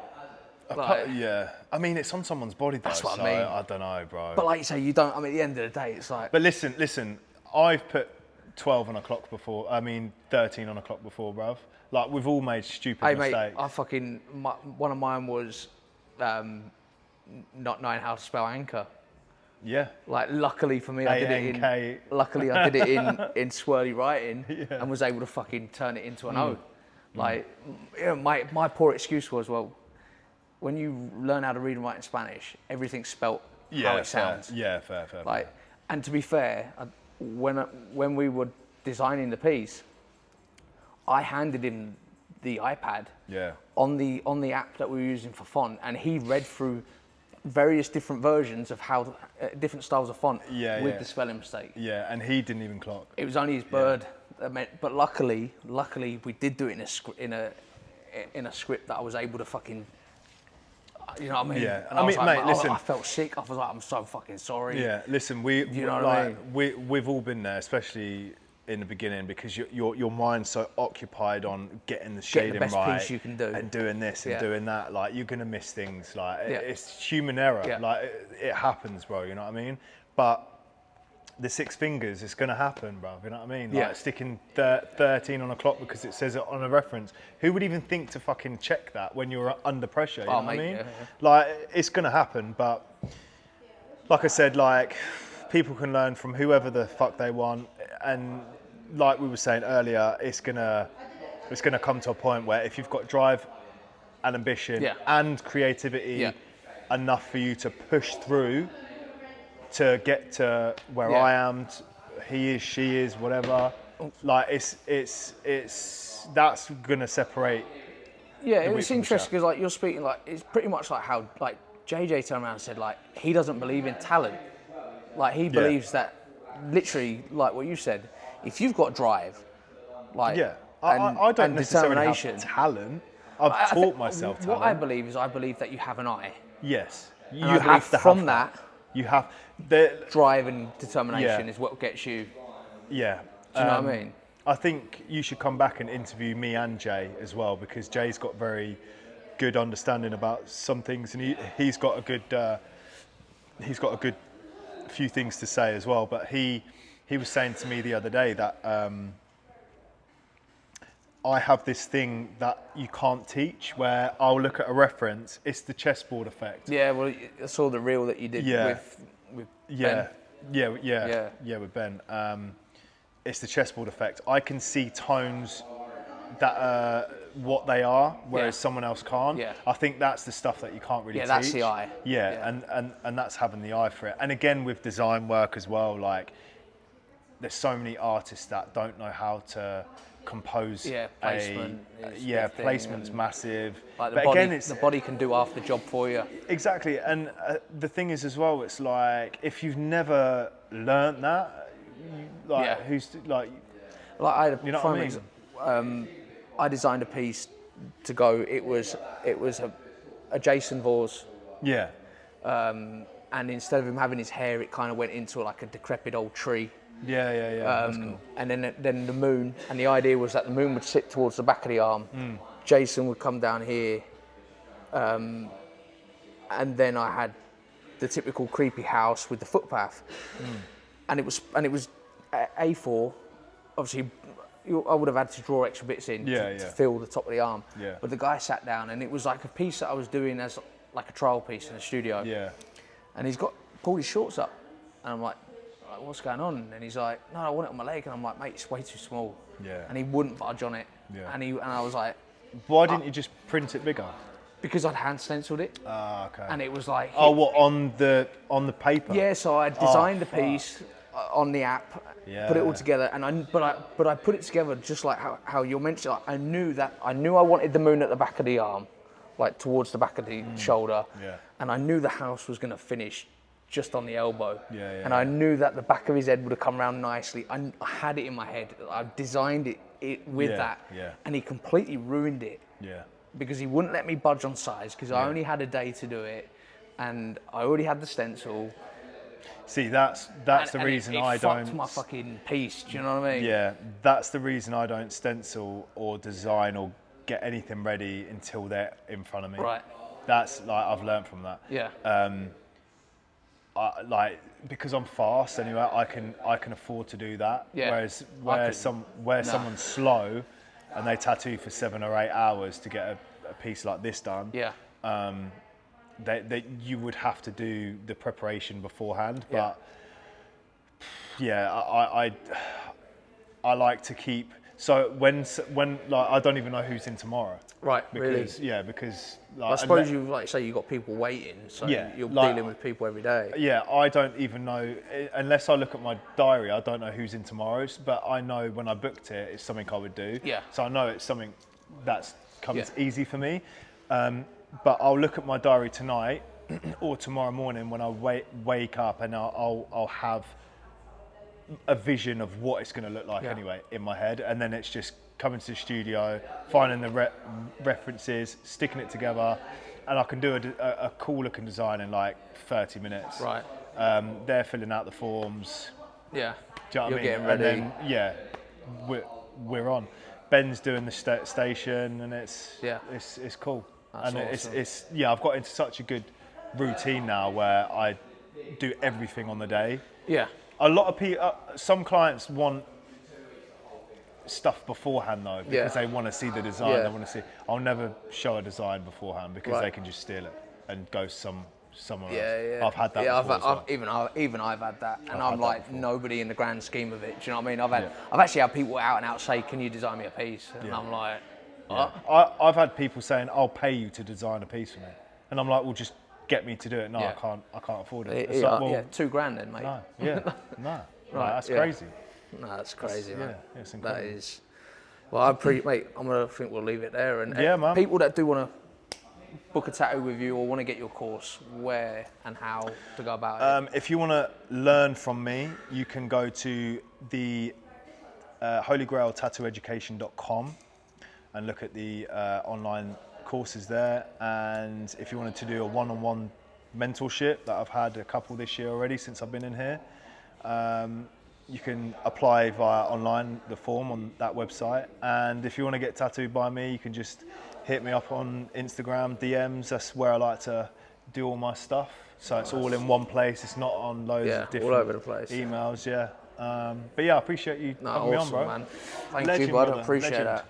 Like, yeah, I mean it's on someone's body though. That's what so I mean. I don't know, bro. But like you say, you don't. I mean, at the end of the day, it's like. But listen. I've put 12 on a clock before. 13 on a clock before, bruv. Like we've all made stupid mistakes. Mate, one of mine was not knowing how to spell anchor. Yeah. Like luckily for me, I did it in swirly writing and was able to fucking turn it into an O. Like, my poor excuse was, well, when you learn how to read and write in Spanish, everything's spelt how it sounds. Yeah, fair. Like, and to be fair, when we were designing the piece, I handed him the iPad on the app that we were using for font, and he read through various different versions of how different styles of font with the spelling mistake. Yeah, and he didn't even clock. It was only his bird that meant, but luckily we did do it in a script that I was able to fucking. You know what I mean? Yeah, and I mean, mate, listen. I felt sick. I was like, I'm so fucking sorry. Yeah, listen, you know what I mean? We've all been there, especially in the beginning, because your mind's so occupied on getting the shading best right piece you can do. and doing this and doing that. Like you're gonna miss things. Like it's human error. Yeah. Like it happens, bro. You know what I mean? But the 6 fingers, it's gonna happen, bro. You know what I mean? Like sticking 13 on a clock because it says it on a reference. Who would even think to fucking check that when you're under pressure? You know what I mean? Yeah. Like it's gonna happen, but like I said, like people can learn from whoever the fuck they want, and like we were saying earlier, it's gonna come to a point where if you've got drive and ambition and creativity enough for you to push through to get to where I am, he is, she is, whatever. Like it's that's gonna separate. Yeah, it's interesting because like you're speaking like it's pretty much like how like JJ turned around and said like he doesn't believe in talent. Like he believes that literally like what you said, if you've got drive, like I don't and necessarily determination, have talent. I've taught myself talent. What I believe is I believe that you have an eye. Yes, you and have to from have that. You have the drive and determination is what gets you. Yeah. Do you know what I mean? I think you should come back and interview me and Jay as well, because Jay's got very good understanding about some things, and he's got a good few things to say as well. But he was saying to me the other day that I have this thing that you can't teach, where I'll look at a reference. It's the chessboard effect. Yeah, well, I saw the reel that you did with Ben. Yeah, with Ben. It's the chessboard effect. I can see tones that what they are, whereas someone else can't. Yeah. I think that's the stuff that you can't really teach. Yeah, that's the eye. Yeah, and that's having the eye for it. And again, with design work as well, like there's so many artists that don't know how to compose. Yeah, placement. Placement's massive. Like But again, it's the body can do half the job for you. exactly. And the thing is as well, it's like if you've never learnt that, who's like I had you know what I mean? I designed a piece to go. It was a Jason Voorhees. Yeah. And instead of him having his hair, it kind of went into like a decrepit old tree. Yeah. That's cool. And then the moon, and the idea was that the moon would sit towards the back of the arm. Jason would come down here, and then I had the typical creepy house with the footpath, and it was A4. Obviously, I would have had to draw extra bits in to fill the top of the arm. Yeah. But the guy sat down, and it was like a piece that I was doing as like a trial piece in the studio. Yeah. And he's pulled his shorts up, and I'm like, what's going on? And he's like, no, I want it on my leg. And I'm like, mate, it's way too small. Yeah. And he wouldn't budge on it. Yeah. And I was like, Why didn't you just print it bigger? because I'd hand stenciled it. Ah, okay. And it was like, what on the paper? yeah. So I designed the piece on the app, put it all Yeah. together, and I put it together just like how you're mentioning. Like, I knew I wanted the moon at the back of the arm, like towards the back of the shoulder. Yeah. And I knew the house was going to finish just on the elbow. Yeah, and I knew that the back of his head would have come around nicely. I had it in my head. I designed it with that. Yeah. And he completely ruined it Yeah. because he wouldn't let me budge on size because I only had a day to do it, and I already had the stencil. See, that's the reason I don't. Fucked my fucking piece. Do you know what I mean? Yeah, that's the reason I don't stencil or design or get anything ready until they're in front of me. Right. That's like I've learned from that. Yeah. Because I'm fast anyway, I can afford to do that. Yeah. Whereas someone's slow and they tattoo for 7 or 8 hours to get a piece like this done. Yeah. You would have to do the preparation beforehand. Yeah. But yeah, I like to keep. So when like I don't even know who's in tomorrow. Right. Because really. because like, I suppose you like say you got people waiting, so you're dealing with people every day. Yeah, I don't even know unless I look at my diary. I don't know who's in tomorrow's, but I know when I booked it, it's something I would do. Yeah. So I know it's something that's comes easy for me. But I'll look at my diary tonight or tomorrow morning when I wake up, and I'll have a vision of what it's going to look like anyway in my head, and then it's just coming to the studio, finding the references, sticking it together, and I can do a cool looking design in like 30 minutes. Right. They're filling out the forms. Yeah. Do you know what I mean? Getting ready. And then, we're on. Ben's doing the station, and it's cool. That's and awesome. it's I've got into such a good routine now where I do everything on the day. Yeah. A lot of people, some clients want stuff beforehand though, because they want to see the design. Yeah. They want to see. I'll never show a design beforehand because they can just steal it and go somewhere else. Yeah. I've had that before. I've I've had that, and I've I'm had like that before. nobody in the grand scheme of it. Do you know what I mean? I've actually had people out and out say, "Can you design me a piece?" And I'm like, what? I've had people saying, "I'll pay you to design a piece for me," and I'm like, "Well, just get me to do it." No, I can't afford it. It's like, well, $2,000 then, mate. No, Right, that's crazy. No, that's crazy, man. Yeah, it's incredible. That is. Well, mate, I think we'll leave it there. And man. People that do want to book a tattoo with you or want to get your course, where and how to go about it? If you want to learn from me, you can go to the holygrailtattooeducation.com and look at the online courses there. And if you wanted to do a one-on-one mentorship, that I've had a couple this year already since I've been in here, you can apply via online, the form on that website. And if you want to get tattooed by me, you can just hit me up on Instagram, DMs. That's where I like to do all my stuff. So it's all in one place. It's not on loads of different all over the place. emails. But yeah, I appreciate you having me on, bro. Man. Thank Legend, you, bud. I brother. appreciate Legend. that.